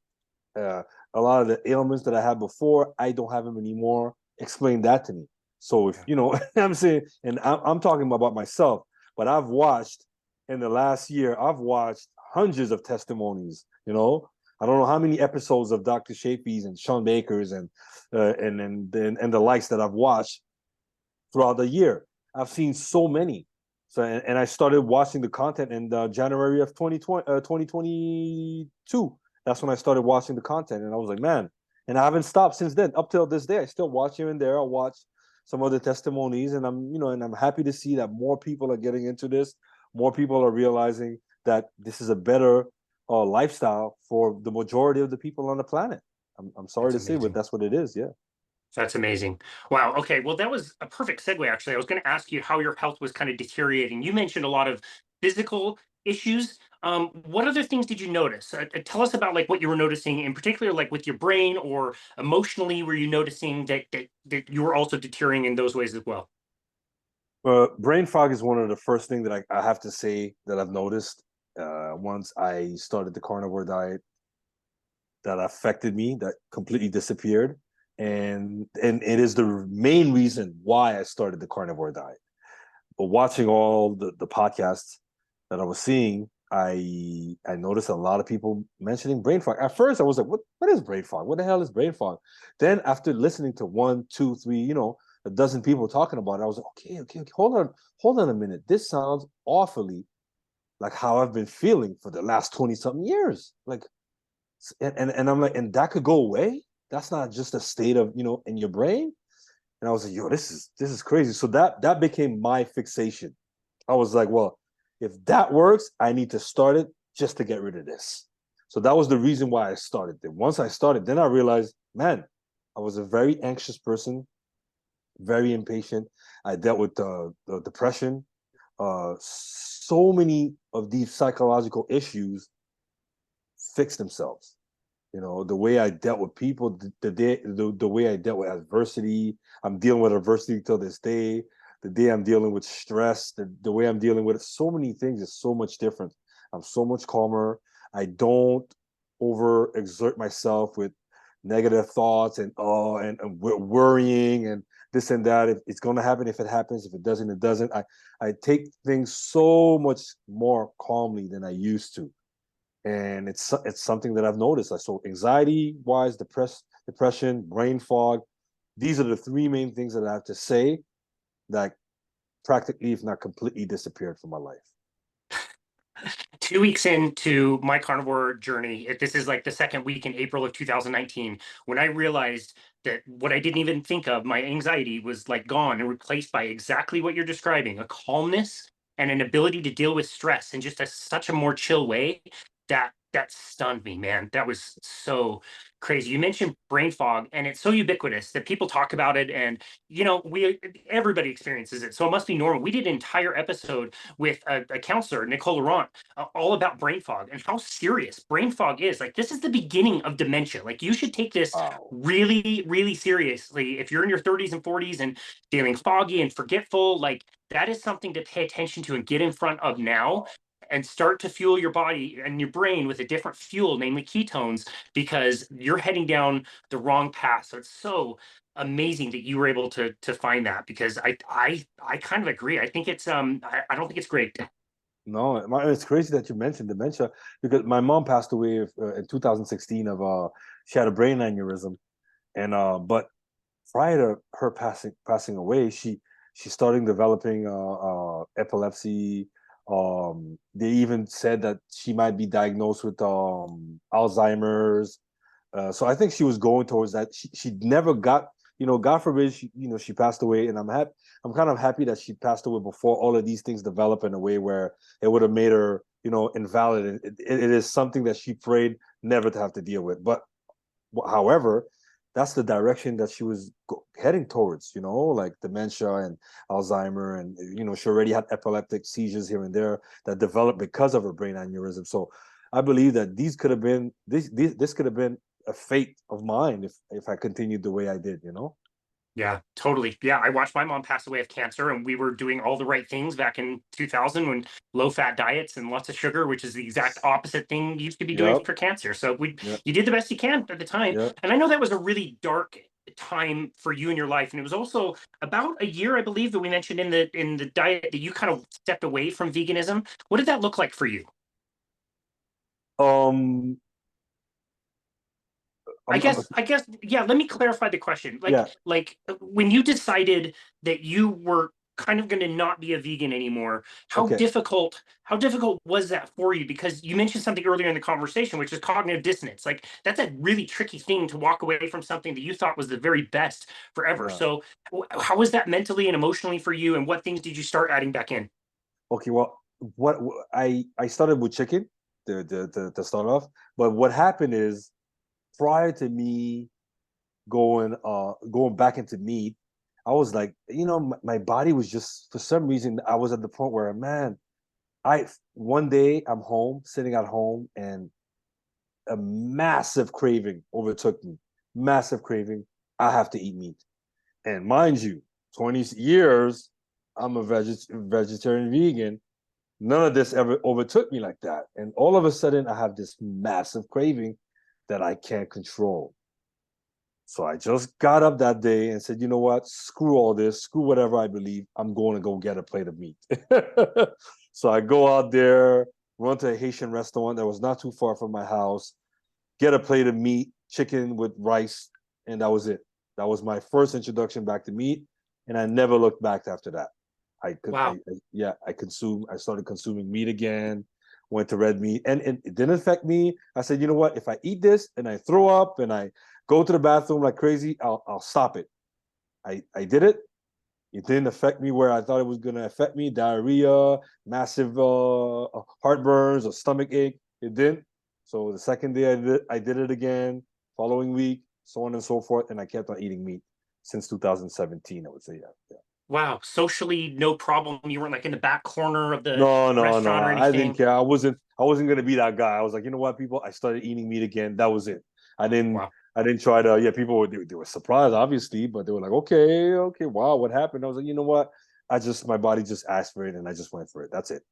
Uh, a lot of the ailments that I had before, I don't have them anymore. Explain that to me. So if Yeah, I'm saying, and I'm talking about myself, but I've watched in the last year, I've watched hundreds of testimonies. I don't know how many episodes of Dr. Shafee's and Sean Baker's and the likes that I've watched throughout the year. I've seen so many. So and I started watching the content in January of 2022. That's when I started watching the content, and I was like, man, and I haven't stopped since then. Up till this day, I still watch here and there. I watch some other testimonies, and I'm happy to see that more people are getting into this. More people are realizing that this is a better lifestyle for the majority of the people on the planet. I'm sorry that's to say, but amazing. that's what it is. Yeah. That's amazing. Wow. Okay. Well, that was a perfect segue, actually. I was going to ask you how your health was kind of deteriorating. You mentioned a lot of physical issues. What other things did you notice? Tell us about like what you were noticing in particular, like with your brain or emotionally. Were you noticing that you were also deteriorating in those ways as well? Brain fog is one of the first things that I have to say that I've noticed once I started the carnivore diet that affected me, that completely disappeared. And it is the main reason why I started the carnivore diet. But watching all the podcasts that I was seeing, I noticed a lot of people mentioning brain fog. At first, I was like, "What is brain fog? What the hell is brain fog?" Then, after listening to one, two, three, a dozen people talking about it, I was like, "Okay, hold on a minute. This sounds awfully like how I've been feeling for the last 20 something years. Like, and I'm like, and that could go away. That's not just a state of in your brain." And I was like, "Yo, this is crazy." So that became my fixation. I was like, well, if that works, I need to start it just to get rid of this. So that was the reason why I started it. Once I started, then I realized, man, I was a very anxious person, very impatient. I dealt with the depression. So many of these psychological issues fixed themselves. The way I dealt with people, the way I dealt with adversity. I'm dealing with adversity till this day. The day I'm dealing with stress, the way I'm dealing with it, so many things is so much different. I'm so much calmer. I don't over exert myself with negative thoughts and worrying and this and that. If it's going to happen, if it happens. If it doesn't, it doesn't. I take things so much more calmly than I used to, and it's something that I've noticed. So anxiety wise, depression, brain fog, these are the three main things that I have to say that practically, if not completely, disappeared from my life. 2 weeks into my carnivore journey, this is like the second week in April of 2019, when I realized that what I didn't even think of, my anxiety, was like gone and replaced by exactly what you're describing, a calmness and an ability to deal with stress in just such a more chill way. That stunned me, man. That was so crazy. You mentioned brain fog, and it's so ubiquitous that people talk about it, and we everybody experiences it, so it must be normal. We did an entire episode with a counselor, Nicole Laurent, all about brain fog and how serious brain fog is. Like, this is the beginning of dementia. Like, you should take this Wow. really, really seriously. If you're in your 30s and 40s and feeling foggy and forgetful, like, that is something to pay attention to and get in front of now, and start to fuel your body and your brain with a different fuel, namely ketones, because you're heading down the wrong path. So it's so amazing that you were able to find that, because I kind of agree. I think I don't think it's great. No, it's crazy that you mentioned dementia because my mom passed away in 2016 of she had a brain aneurysm, and but prior to her passing away, she started developing epilepsy. They even said that she might be diagnosed with Alzheimer's. So I think she was going towards that. She never got God forbid she passed away, and I'm kind of happy that she passed away before all of these things develop in a way where it would have made her, invalid. It is something that she prayed never to have to deal with. But however, that's the direction that she was heading towards, like dementia and Alzheimer, and she already had epileptic seizures here and there that developed because of her brain aneurysm. So I believe that these could have been this could have been a fate of mine if I continued the way I did. Yeah, totally. Yeah, I watched my mom pass away of cancer, and we were doing all the right things back in 2000 when low-fat diets and lots of sugar, which is the exact opposite thing you used to be doing Yep. for cancer. So Yep. you did the best you can at the time. Yep. And I know that was a really dark time for you in your life, and it was also about a year, I believe, that we mentioned in the diet that you kind of stepped away from veganism. What did that look like for you? Um. I'm I guess, yeah, let me clarify the question. yeah. Like when you decided that you were kind of going to not be a vegan anymore, Okay. how difficult was that for you? Because you mentioned something earlier in the conversation, which is cognitive dissonance. Like that's a really tricky thing to walk away from something that you thought was the very best forever. Yeah. So how was that mentally and emotionally for you? And what things did you start adding back in? Okay. Well, what I started with chicken to start off, but what happened is prior to me going back into meat, I was like, my body was just for some reason I was at the point where, man, I one day I'm home, sitting at home, and a massive craving overtook me. Massive craving. I have to eat meat. And mind you, 20 years, I'm a vegetarian vegan. None of this ever overtook me like that. And all of a sudden, I have this massive craving that I can't control. So I just got up that day and said, you know what? Screw all this. Screw whatever I believe. I'm going to go get a plate of meat. So I go out there, run to a Haitian restaurant that was not too far from my house, get a plate of meat, chicken with rice, and that was it. That was my first introduction back to meat, and I never looked back after that. Wow. Yeah, I started consuming meat again, went to red meat, and it didn't affect me. I said, you know what? If I eat this and I throw up and I go to the bathroom like crazy, I'll stop it. I did it. It didn't affect me where I thought it was gonna affect me. Diarrhea, massive heartburns, or stomach ache. It didn't. So the second day I did it again. Following week, so on and so forth, and I kept on eating meat since 2017. I would say, yeah, yeah. Wow. Socially, no problem. You weren't like in the back corner of the No, no, no. restaurant or I didn't anything. care. I wasn't gonna be that guy. I was like, you know what, people. I started eating meat again. That was it. I didn't. Wow. I didn't try to. Yeah, people they were surprised, obviously, but they were like, okay, okay, wow, what happened? I was like, you know what? My body just asked for it, and I just went for it. That's it,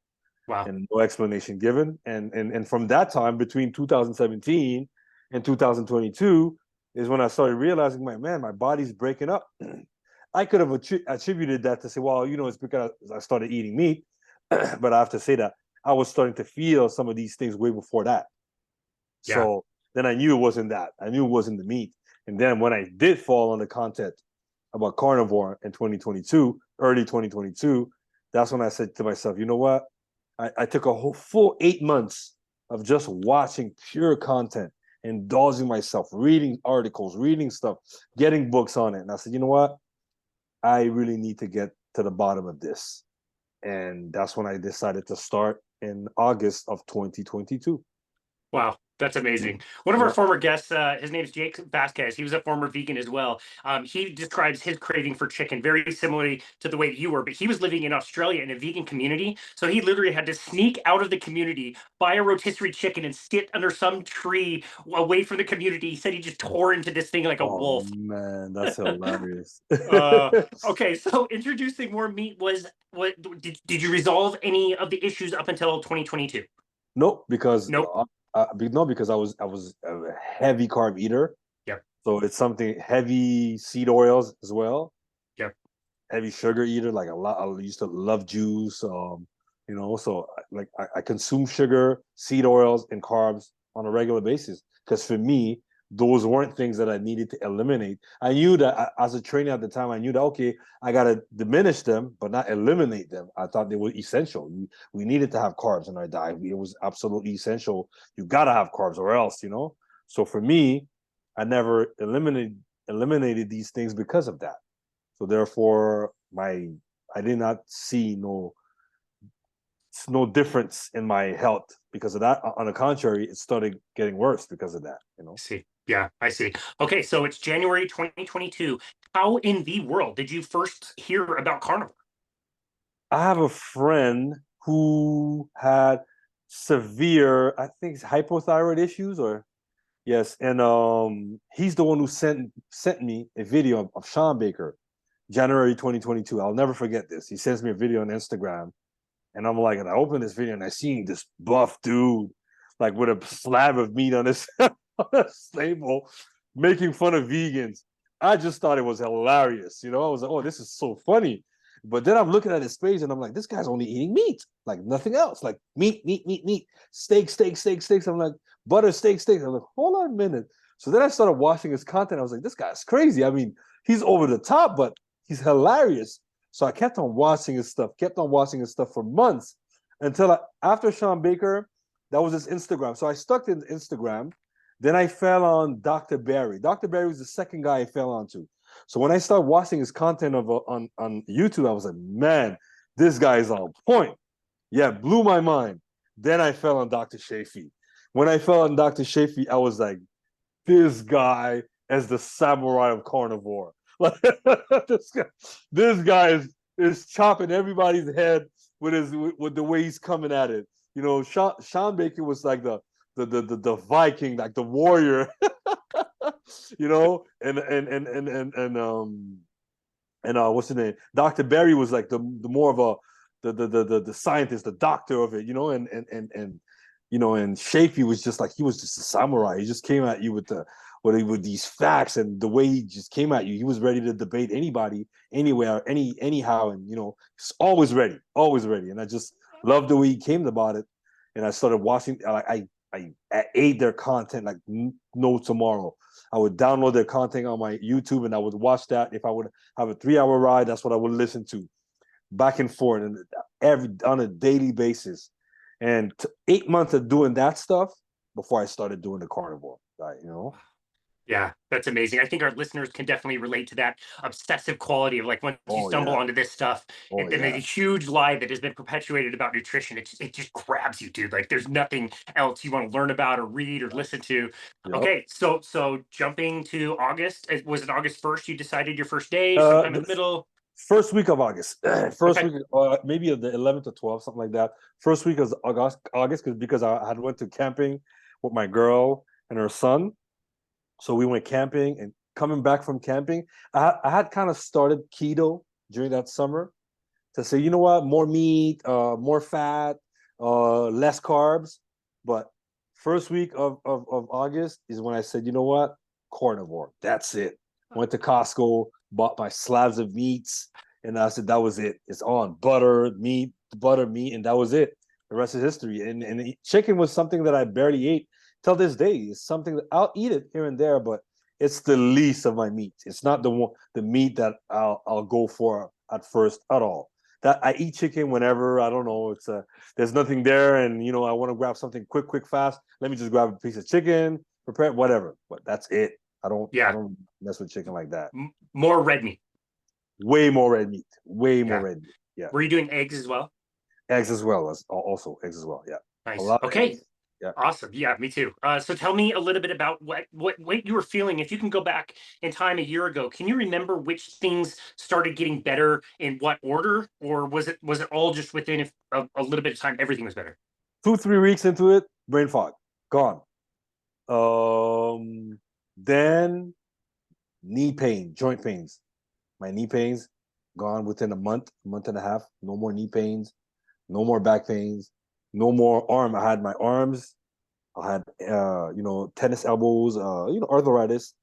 Wow. and no explanation given. And from that time, between 2017 and 2022, is when I started realizing, my body's breaking up. I could have attributed that to say, well, it's because I started eating meat, but I have to say that I was starting to feel some of these things way before that. Yeah. So then I knew it wasn't that. I knew it wasn't the meat. And then when I did fall on the content about carnivore in 2022, early 2022, that's when I said to myself, you know what? I took a whole full 8 months of just watching pure content, indulging myself, reading articles, reading stuff, getting books on it. And I said, you know what? I really need to get to the bottom of this. And that's when I decided to start in August of 2022. Wow, that's amazing. One of our Yeah. former guests, his name is Jake Vasquez. He was a former vegan as well. He describes his craving for chicken very similarly to the way you were, but he was living in Australia in a vegan community. So he literally had to sneak out of the community, buy a rotisserie chicken, and sit under some tree away from the community. He said he just tore into this thing like a Oh wolf. man, that's hilarious. uh, okay, so introducing more meat was what did you resolve any of the issues up until 2022? Nope, because Nope. no, because I was a heavy carb eater, Yep. so it's something heavy seed oils as well. Yep. Heavy sugar eater, like a lot. I used to love juice, so I consume sugar, seed oils, and carbs on a regular basis because for me, those weren't things that I needed to eliminate. I knew that as a trainer at the time, I knew that okay, I gotta diminish them, but not eliminate them. I thought they were essential. We needed to have carbs in our diet. It was absolutely essential. You gotta have carbs or else. So for me, I never eliminated these things because of that. So therefore, I did not see no difference in my health because of that. On the contrary, it started getting worse because of that. See. Yeah, I see. Okay, so it's January 2022. How in the world did you first hear about Carnivore? I have a friend who had severe, I think, hypothyroid issues, or yes, and he's the one who sent me a video of Sean Baker, January 2022. I'll never forget this. He sends me a video on Instagram, and I'm like, and I open this video and I see this buff dude, like with a slab of meat on his on his table, making fun of vegans. I just thought it was hilarious. I was like, oh, this is so funny. But then I'm looking at his page and I'm like, this guy's only eating meat, like nothing else, like meat, meat, meat, meat, steak, steak, steak, steaks. I'm like, butter, steak, steak. I'm like, hold on a minute. So then I started watching his content. I was like, this guy's crazy. I mean, he's over the top, but he's hilarious. So I kept on watching his stuff for months until after Sean Baker, that was his Instagram. So I stuck in Instagram. Then I fell on Dr. Barry. Dr. Barry was the second guy I fell onto. So when I started watching his content on YouTube, I was like, man, this guy is on point. Yeah, blew my mind. Then I fell on Dr. Shafi. When I fell on Dr. Shafi, I was like, this guy is the samurai of carnivore. Like this guy is chopping everybody's head with the way he's coming at it. Sean Baker was like the Viking, like the warrior, and what's his name? Dr. Barry was like the more of the scientist, the doctor of it, and Shafi was just like he was just a samurai. He just came at you with these facts, and the way he just came at you, he was ready to debate anybody, anywhere, anyhow, and he's always ready, always ready. And I just loved the way he came about it. And I started watching. I ate their content like no tomorrow. I would download their content on my YouTube, and I would watch that. If I would have a 3-hour ride, that's what I would listen to, back and forth, and on a daily basis. And 8 months of doing that stuff before I started doing the carnivore diet. Yeah, that's amazing. I think our listeners can definitely relate to that obsessive quality of like once you Oh stumble yeah. onto this stuff, Oh and there's a yeah. huge lie that has been perpetuated about nutrition. It just grabs you, dude. Like there's nothing else you want to learn about or read or listen to. Yep. Okay, so jumping to August, was it August 1st you decided your first day, sometime in The the middle? first week of August. First Okay. week, maybe the 11th or 12th, something like that. First week of August, because I had went to camping with my girl and her son. So we went camping, and coming back from camping, I had kind of started keto during that summer to say, you know what, more meat, more fat, less carbs. But first week of August is when I said, you know what, carnivore. That's it. Went to Costco, bought my slabs of meats, and I said that was it. It's on butter, meat, and that was it. The rest is history. And chicken was something that I barely ate till this day. It's something that I'll eat it here and there, but it's the least of my meat. It's not the meat that I'll go for at first at all. That I eat chicken whenever, I don't know, there's nothing there, and I want to grab something quick, fast. Let me just grab a piece of chicken, prepare it, whatever. But that's it. I Yeah, don't mess with chicken like that. more red meat. Way more red meat. Way more Yeah. red meat. Yeah. Were you doing eggs as well? Eggs as well, as also eggs as well. Yeah. A Nice. lot of Okay. eggs. Yeah. Awesome. Yeah, me too. So tell me a little bit about what you were feeling. If you can go back in time a year ago, can you remember which things started getting better in what order, or was it all just within a little bit of time everything was better? 2, 3 weeks into it, brain fog, gone. Then knee pain, joint pains. My knee pains gone within a month and a half. No more knee pains, no more back pains, no more arm. I had my arms. I had tennis elbows, arthritis,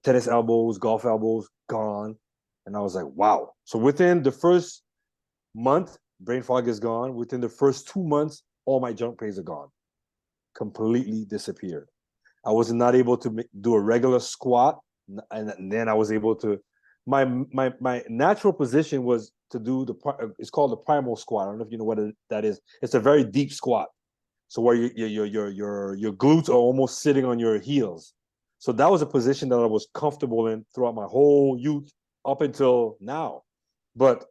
tennis elbows, golf elbows gone, and I was like, wow. So within the first month, brain fog is gone. Within the first 2 months, all my joint pains are gone, completely disappeared. I was not able to do a regular squat, and then I was able to. My natural position was to do it's called the primal squat. I don't know if you know what that is. It's a very deep squat, so where your glutes are almost sitting on your heels. So that was a position that I was comfortable in throughout my whole youth up until now. But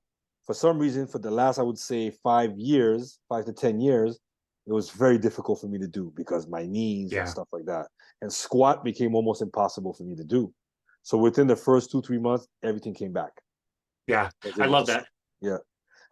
for some reason, for the last, I would say 5 years, 5 to 10 years, it was very difficult for me to do because my knees and Yeah. stuff like that. And squat became almost impossible for me to do. So within the first 2, 3 months, everything came back. Yeah. I was I able love to, that. yeah,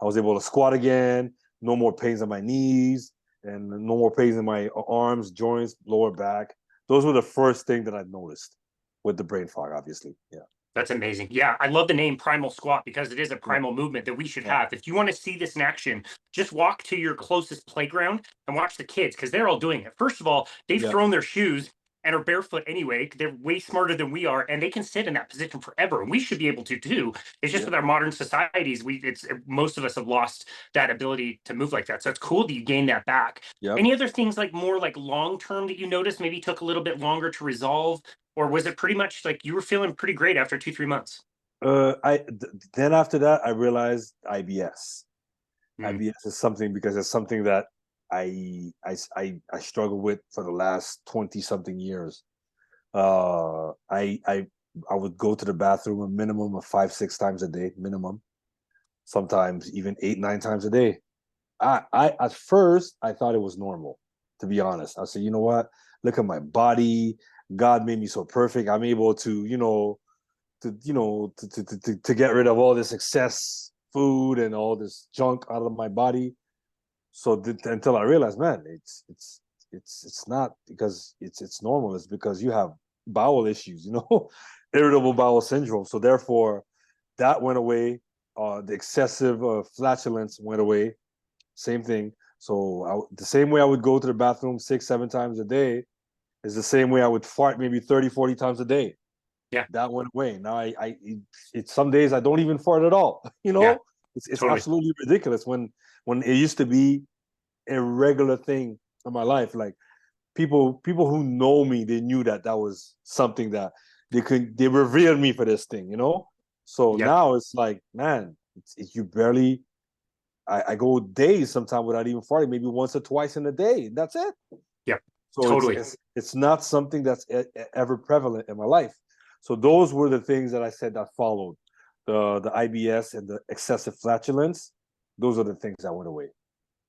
I was able to squat again. No more pains in my knees and no more pains in my arms, joints, lower back. Those were the first thing that I noticed with the brain fog, obviously. Yeah. That's amazing. Yeah, I love the name primal squat because it is a Yeah. primal movement that we should Yeah. have. If you want to see this in action, just walk to your closest playground and watch the kids because they're all doing it. First of all, they've Yeah. thrown their shoes and are barefoot anyway. They're way smarter than we are, and they can sit in that position forever. And we should be able to too. It's just Yeah. with our modern societies, it's most of us have lost that ability to move like that. So it's cool that you gain that back. Yep. Any other things like more like long term that you noticed maybe took a little bit longer to resolve? Or was it pretty much like you were feeling pretty great after 2, 3 months? Then after that, I realized IBS. Mm, IBS is something because it's something that I struggle with for the last 20 something years. I would go to the bathroom a minimum of 5, 6 times a day, minimum. Sometimes even 8, 9 times a day. I at first I thought it was normal, to be honest. I said, you know what? Look at my body. God made me so perfect. I'm able to, to get rid of all this excess food and all this junk out of my body. So until I realized, man, it's not because it's normal. It's because you have bowel issues, irritable bowel syndrome. So therefore, that went away. The excessive flatulence went away. Same thing. So the same way I would go to the bathroom 6, 7 times a day is the same way I would fart maybe 30, 40 times a day. yeah, That went away. Now it's some days I don't even fart at all. yeah, It's totally. absolutely ridiculous when it used to be a regular thing in my life. Like people who know me, they knew that was something that they revered me for this thing. So Yep, now it's like, man, you barely. I go days sometimes without even farting, maybe once or twice in a day. That's it. yep, So it's totally. it's it's not something that's ever prevalent in my life. So those were the things that I said that followed the IBS and the excessive flatulence. Those are the things that went away.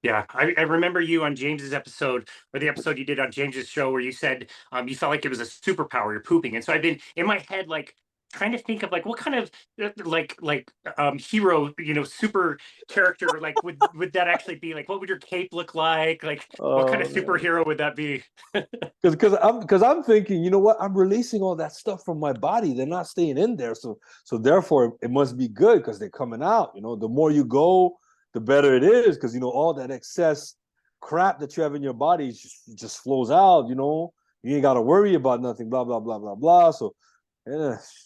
Yeah, I remember you on James's episode, or the episode you did on James's show, where you said you felt like it was a superpower, you're pooping, and so I've been in my head like trying to think of like what kind of hero, super character, like would that actually be? Like, what would your cape look like what kind of Man. superhero would that be? Because I'm thinking, you know what? I'm releasing all that stuff from my body. They're not staying in there. So therefore it must be good because they're coming out. The more you go, the better it is. Because all that excess crap that you have in your body just flows out. You ain't gotta worry about nothing, blah, blah, blah, blah, blah. So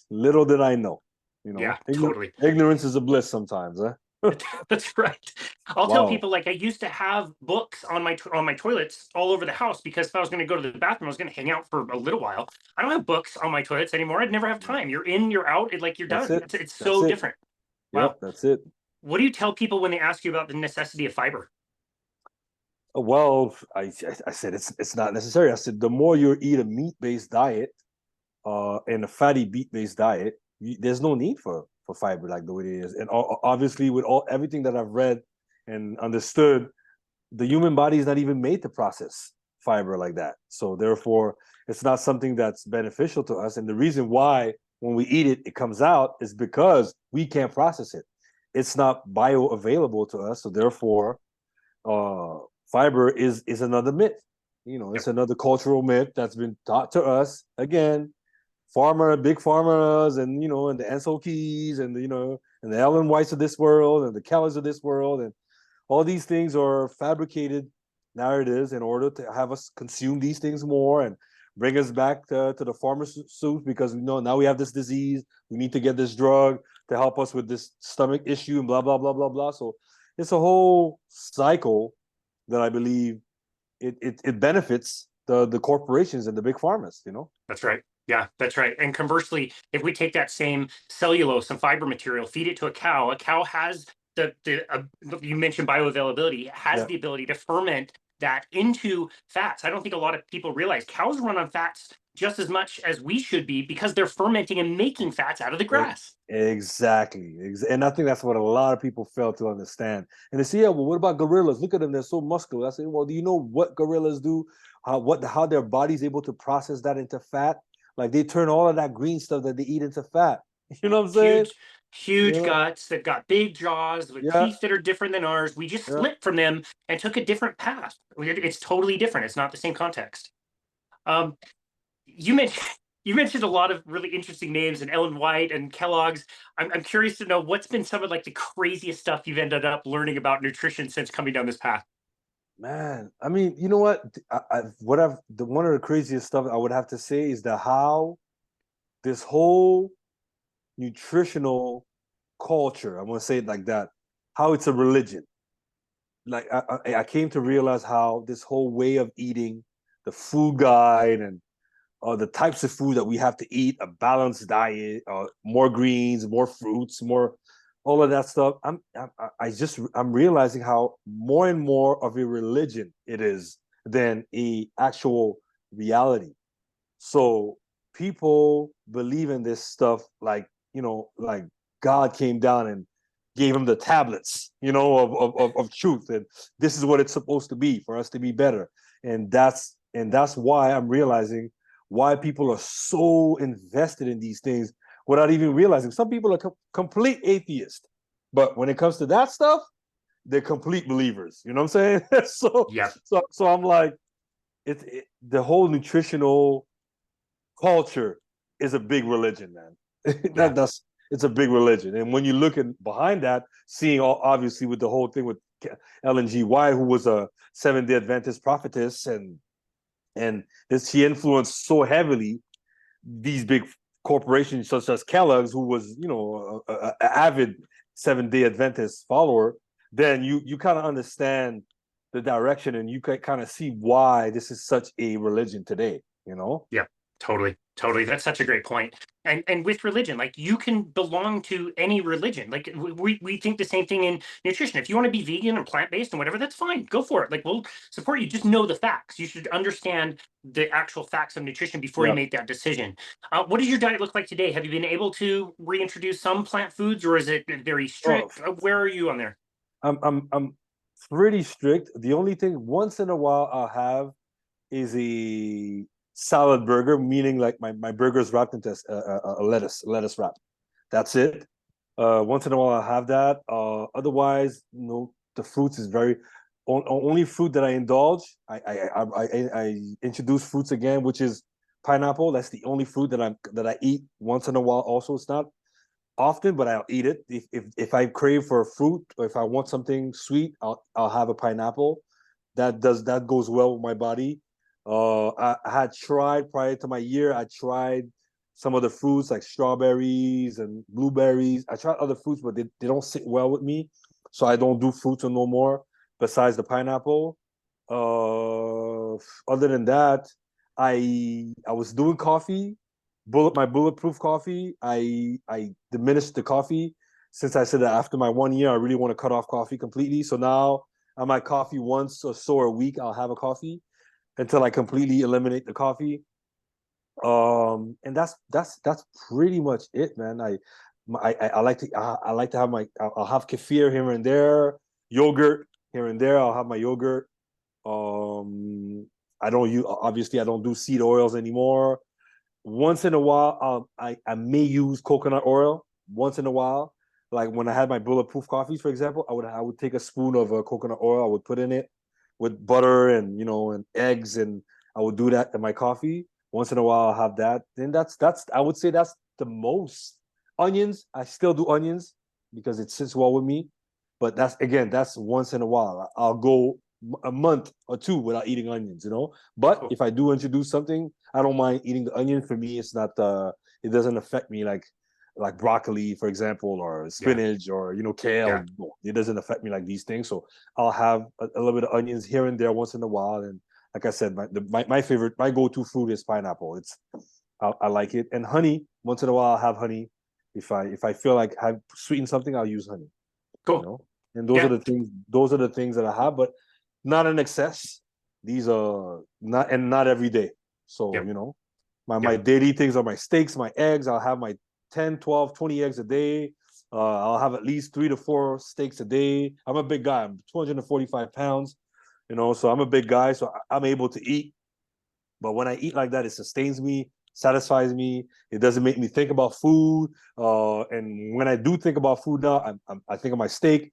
little did I know. Yeah, totally. Ignorance is a bliss sometimes, huh? That's right. I'll tell Wow. people like I used to have books on my toilets all over the house because if I was going to go to the bathroom, I was going to hang out for a little while. I don't have books on my toilets anymore. I'd never have time. You're in, you're out. Like you're That's done. it. It's That's so it. different. Wow. Yep, that's it. What do you tell people when they ask you about the necessity of fiber? Well, I said it's not necessary. I said the more you eat a meat based diet, and a fatty meat based diet, there's no need for fiber like the way it is. And obviously, with everything that I've read and understood, the human body is not even made to process fiber like that. So therefore, it's not something that's beneficial to us. And the reason why when we eat it, it comes out is because we can't process it. It's not bioavailable to us. So therefore, uh, fiber is another myth. Yep. It's another cultural myth that's been taught to us. Again, big farmers, and the Ansel Keys, and the Ellen Whites of this world, and the Kellers of this world, and all these things are fabricated narratives in order to have us consume these things more and bring us back to the pharmaceutical because we know now we have this disease. We need to get this drug to help us with this stomach issue and blah blah blah blah blah. So it's a whole cycle that I believe it benefits the corporations and the big pharmas. That's right. Yeah, that's right. And conversely, if we take that same cellulose and fiber material, feed it to a cow has the you mentioned bioavailability, has Yeah. the ability to ferment that into fats. I don't think a lot of people realize cows run on fats just as much as we should be because they're fermenting and making fats out of the E- grass. Exactly. And I think that's what a lot of people fail to understand. And they say, yeah, well, what about gorillas? Look at them, they're so muscular. I say, well, do you know what gorillas do? How their body's able to process that into fat? Like they turn all of that green stuff that they eat into fat. You know what I'm saying? Huge, huge Yeah, guts. They've got big jaws with yeah, teeth that are different than ours. We just yeah. slipped from them and took a different path. It's totally different. It's not the same context. Um, you mentioned you mentioned a lot of really interesting names and Ellen White and Kellogg's. I'm curious to know what's been some of like the craziest stuff you've ended up learning about nutrition since coming down this path. Man, I mean, you know what? One of the craziest stuff I would have to say is that how this whole nutritional culture, I'm gonna say it like that, how it's a religion. Like I came to realize how this whole way of eating, the food guide, and the types of food that we have to eat, a balanced diet, more greens, more fruits, more all of that stuff. I'm realizing how more and more of a religion it is than a actual reality. So people believe in this stuff like, like God came down and gave him the tablets, of truth. And this is what it's supposed to be for us to be better. And that's why I'm realizing why people are so invested in these things without even realizing. Some people are complete atheists, but when it comes to that stuff, they're complete believers. You know what I'm saying? so, Yep. so I'm like, the whole nutritional culture is a big religion, man. Yeah. That's it's a big religion, and when you look at behind that, seeing obviously with the whole thing with Ellen G. White, who was a Seventh-day Adventist prophetess, and this she influenced so heavily these big corporations such as Kellogg's, who was a avid Seventh-day Adventist follower. Then you kind of understand the direction, and you can kind of see why this is such a religion today. You know. Yep. Totally. Totally. That's such a great point. And with religion, like you can belong to any religion. Like we think the same thing in nutrition. If you want to be vegan and plant-based and whatever, that's fine. Go for it. Like we'll support you. Just know the facts. You should understand the actual facts of nutrition before you Yeah. make that decision. What does your diet look like today? Have you been able to reintroduce some plant foods, or is it very Oh, strict? Where are you on there? I'm pretty strict. The only thing once in a while I'll have is a salad burger, meaning like my burger is wrapped into a lettuce wrap. That's it. Once in a while I'll have that. Otherwise, the fruits is very only fruit that I indulge. I introduce fruits again, which is pineapple. That's the only fruit that I eat once in a while. Also, it's not often, but I'll eat it. If I crave for a fruit or if I want something sweet, I'll have a pineapple. That goes well with my body. I had tried prior to my year. I tried some of the fruits like strawberries and blueberries. I tried other fruits, but they don't sit well with me, so I don't do fruits no more. Besides the pineapple, other than that, I was doing coffee, my bulletproof coffee. I diminished the coffee since I said that after my 1 year, I really want to cut off coffee completely. So now I might coffee once or so a week. I'll have a coffee until I completely eliminate the coffee. And that's pretty much it, man. I like to have I'll have kefir here and there, yogurt here and there. I'll have my yogurt. I don't use obviously I don't do seed oils anymore. Once in a while, I may use coconut oil once in a while. Like when I had my bulletproof coffees, for example, I would take a spoon of coconut oil, I would put in it with butter and eggs, and I would do that in my coffee. Once in a while, I'll have that. Then that's I would say that's the most. Onions, I still do onions because it sits well with me, but that's once in a while. I'll go a month or two without eating onions. But Cool. if I do introduce something, I don't mind eating the onion. For me, it's not it doesn't affect me like broccoli, for example, or Yeah. spinach or Yeah. kale. It doesn't affect me like these things. So I'll have a little bit of onions here and there once in a while. And like I said, my favorite, my go-to fruit is pineapple. I like it. And honey, once in a while I'll have honey. If I feel like have sweeten something, I'll use honey. You Cool. know, and those are Yeah. the things. Those are the things that I have, but not in excess. These are not every day. So Yep. My Yep. daily things are my steaks, my eggs. I'll have my 10, 12, 20 eggs a day. I'll have at least 3 to 4 steaks a day. I'm a big guy. I'm 245 pounds, so I'm a big guy. So I'm able to eat. But when I eat like that, it sustains me, satisfies me. It doesn't make me think about food. And when I do think about food now, I think of my steak,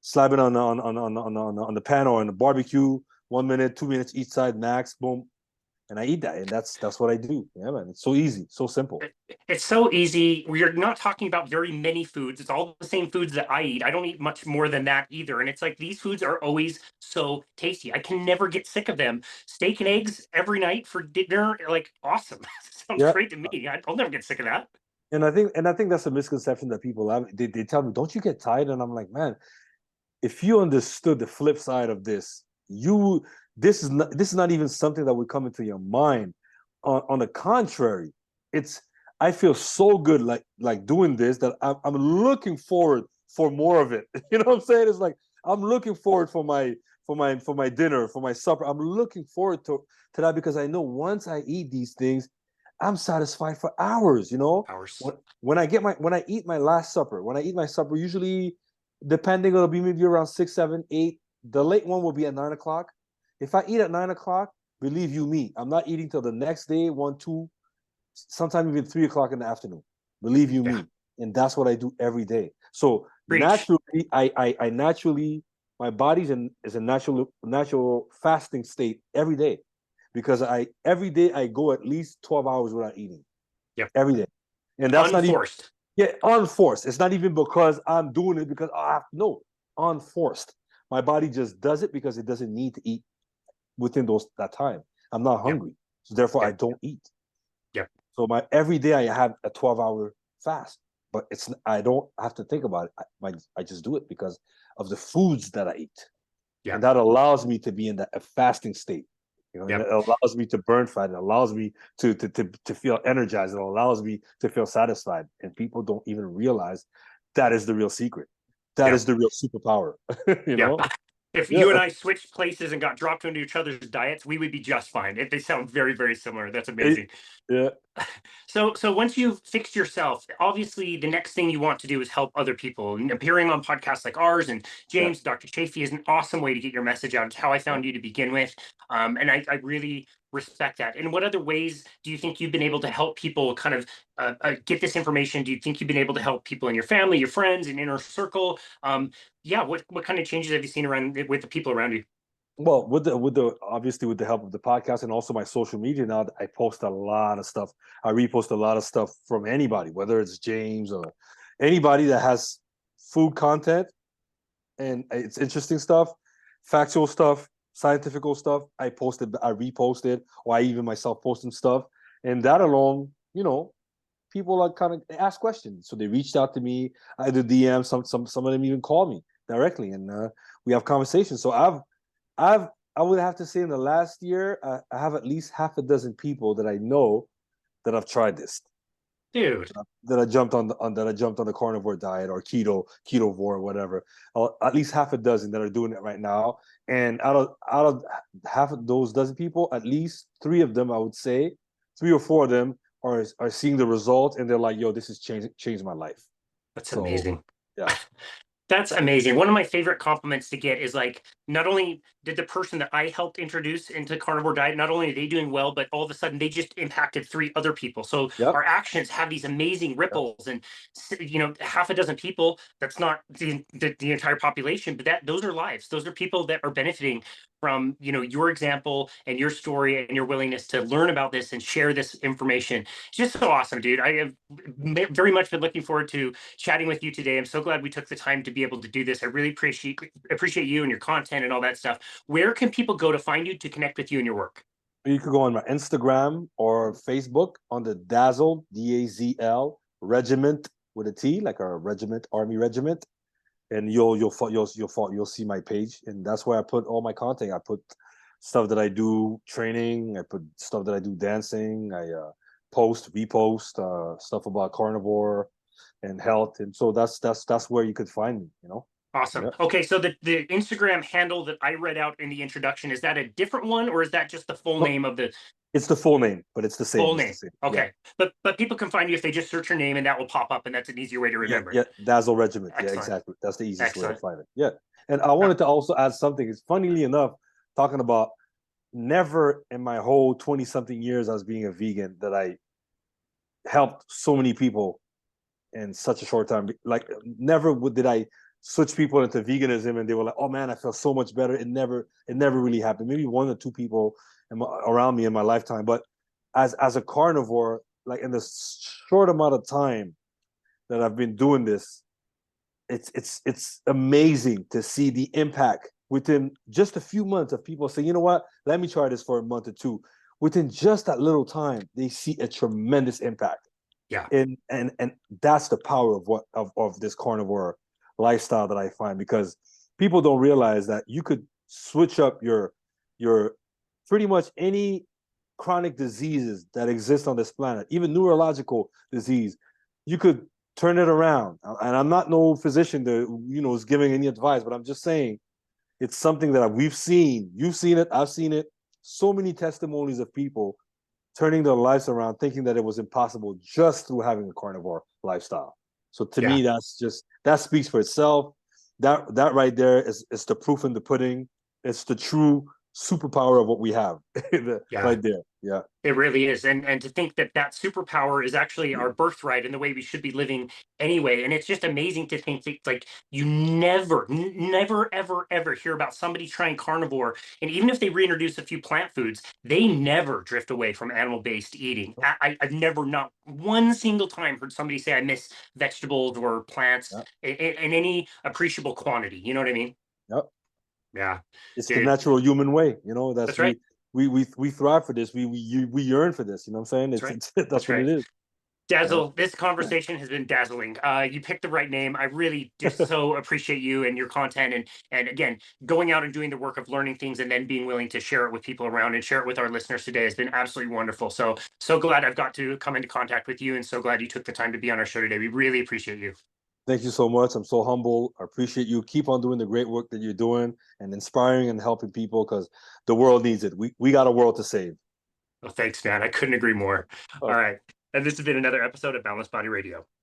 slapping on the pan or on the barbecue. 1 minute, 2 minutes each side, max, boom, and I eat that, and that's what I do. Yeah, man, it's so easy, so simple. It's so easy. We're not talking about very many foods. It's all the same foods that I eat. I don't eat much more than that either. And it's like these foods are always so tasty. I can never get sick of them. Steak and eggs every night for dinner, like awesome. Sounds Yeah, great to me. I'll never get sick of that. and I think that's a misconception that people have. They tell me, "Don't you get tired?" And I'm like, man, if you understood the flip side of this, you this is not even something that would come into your mind. On the contrary, it's I feel so good like doing this that I'm looking forward for more of it. You know what I'm saying? It's like I'm looking forward for my dinner, for my supper. I'm looking forward to that because I know once I eat these things, I'm satisfied for hours. Hours. When I eat my last supper, when I eat my supper, usually depending, it'll be maybe around 6, 7, 8. The late one will be at 9 o'clock. If I eat at 9 o'clock, believe you me, I'm not eating till the next day, 1, 2, sometimes even 3 o'clock in the afternoon. Believe you Yeah. me, and that's what I do every day. So Preach. naturally, I naturally, my body's is a natural fasting state every day because I every day I go at least 12 hours without eating Yep. every day, and that's not even Unforced. yeah, unforced. It's not even because I'm doing it because no, unforced. My body just does it because it doesn't need to eat within that time. I'm not Yep. hungry, so therefore I Yep. don't eat. Yep. So my every day I have a 12-hour fast, but I don't have to think about it. I just do it because of the foods that I eat, and Yep. that allows me to be in a fasting state. And Yep. it allows me to burn fat. It allows me to feel energized. It allows me to feel satisfied. And people don't even realize that is the real secret. That is Yep. the real superpower. you Yep. know? If Yeah. you and I switched places and got dropped into each other's diets, we would be just fine. They sound very, very similar. That's amazing. Yeah. So once you've fixed yourself, obviously the next thing you want to do is help other people. And appearing on podcasts like ours and Yeah. James, Dr. Chafee is an awesome way to get your message out. It's how I Yeah. found you to begin with. And I really respect that. And what other ways do you think you've been able to help people kind of get this information? Do you think you've been able to help people in your family, your friends, and inner circle? Yeah, what kind of changes have you seen around with the people around you? Well, with the obviously with the help of the podcast and also my social media now, I post a lot of stuff. I repost a lot of stuff from anybody, whether it's James or anybody that has food content and it's interesting stuff, factual stuff, scientific stuff. I reposted, or I even myself posting stuff, and that alone, people are kind of ask questions. So they reached out to me, either DM, some of them even call me directly, and we have conversations. So I've I would have to say in the last year, I have at least half a dozen people that I know that have tried this, Dude, that I jumped on the carnivore diet or ketovore, whatever. At least half a dozen that are doing it right now. And out of half of those dozen people, at least three of them, I would say, 3 or 4 of them are seeing the results, and they're like, "Yo, this has changed my life." that's So amazing. yeah, That's amazing. One of my favorite compliments to get is like, not only did the person that I helped introduce into carnivore diet, not only are they doing well, but all of a sudden they just impacted 3 other people. So yep, our actions have these amazing yep. ripples, and half a dozen people. That's not the entire population, but those are lives. Those are people that are benefiting from your example and your story and your willingness to learn about this and share this information. It's just so awesome, dude. I have very much been looking forward to chatting with you today. I'm so glad we took the time to be able to do this. I really appreciate you and your content and all that stuff. Where can people go to find you to connect with you and your work? You could go on my Instagram or Facebook on the Dazl DAZL regiment with a T, like a regiment, army regiment, and you'll see my page, and that's where I put all my content. I put stuff that I do training. I put stuff that I do dancing. I repost stuff about carnivore and health, and so that's where you could find me. Awesome. Yeah. Okay, so the Instagram handle that I read out in the introduction, is that a different one, or is that just the full No, name of the? It's the full name, but it's the same. Full It's the name. same. Yeah. Okay. But people can find you if they just search your name and that will pop up and that's an easier way to Yeah, remember it. yeah, Dazzle Regiment. Yeah, Excellent. exactly. That's the easiest way to Excellent. find it. Yeah. And I Uh, wanted to also add something. It's funnily enough, talking about never in my whole 20 something years as being a vegan that I helped so many people in such a short time. Like never did I switch people into veganism and they were like, "Oh man, I feel so much better." It never really happened. Maybe one or two people around me in my lifetime, but as a carnivore, like in this short amount of time that I've been doing this, it's amazing to see the impact within just a few months of people saying, "You know what? Let me try this for a month or two." Within just that little time, they see a tremendous impact, yeah. and that's the power of of this carnivore lifestyle that I find, because people don't realize that you could switch up your pretty much any chronic diseases that exist on this planet, even neurological disease. You could turn it around. And I'm not no physician to is giving any advice, but I'm just saying it's something that we've seen. You've seen it. I've seen it. So many testimonies of people turning their lives around, thinking that it was impossible just through having a carnivore lifestyle. So to Yeah. me, that speaks for itself. That right there is the proof in the pudding. It's the true superpower of what we have Yeah. right there. Yeah. It really is. And to think that that superpower is actually our birthright and the way we should be living anyway. And it's just amazing to think that, like, you never, ever, ever hear about somebody trying carnivore. And even if they reintroduce a few plant foods, they never drift away from animal-based eating. I've never, not one single time, heard somebody say I miss vegetables or plants Yeah. in any appreciable quantity. You know what I mean? Yep. Yeah. It's the Dude, natural human way. That's that's right. we thrive for this. We yearn for this. You know what I'm saying? That's right. That's That's what right. it is. Yeah. Dazzle, this conversation has been dazzling. You picked the right name. I really just so appreciate you and your content, and again, going out and doing the work of learning things and then being willing to share it with people around and share it with our listeners today has been absolutely wonderful. So glad I've got to come into contact with you, and so glad you took the time to be on our show today. We really appreciate you. Thank you so much. I'm so humble. I appreciate you. Keep on doing the great work that you're doing and inspiring and helping people, because the world needs it. We got a world to save. Well, thanks, man. I couldn't agree more. All right. And this has been another episode of Boundless Body Radio.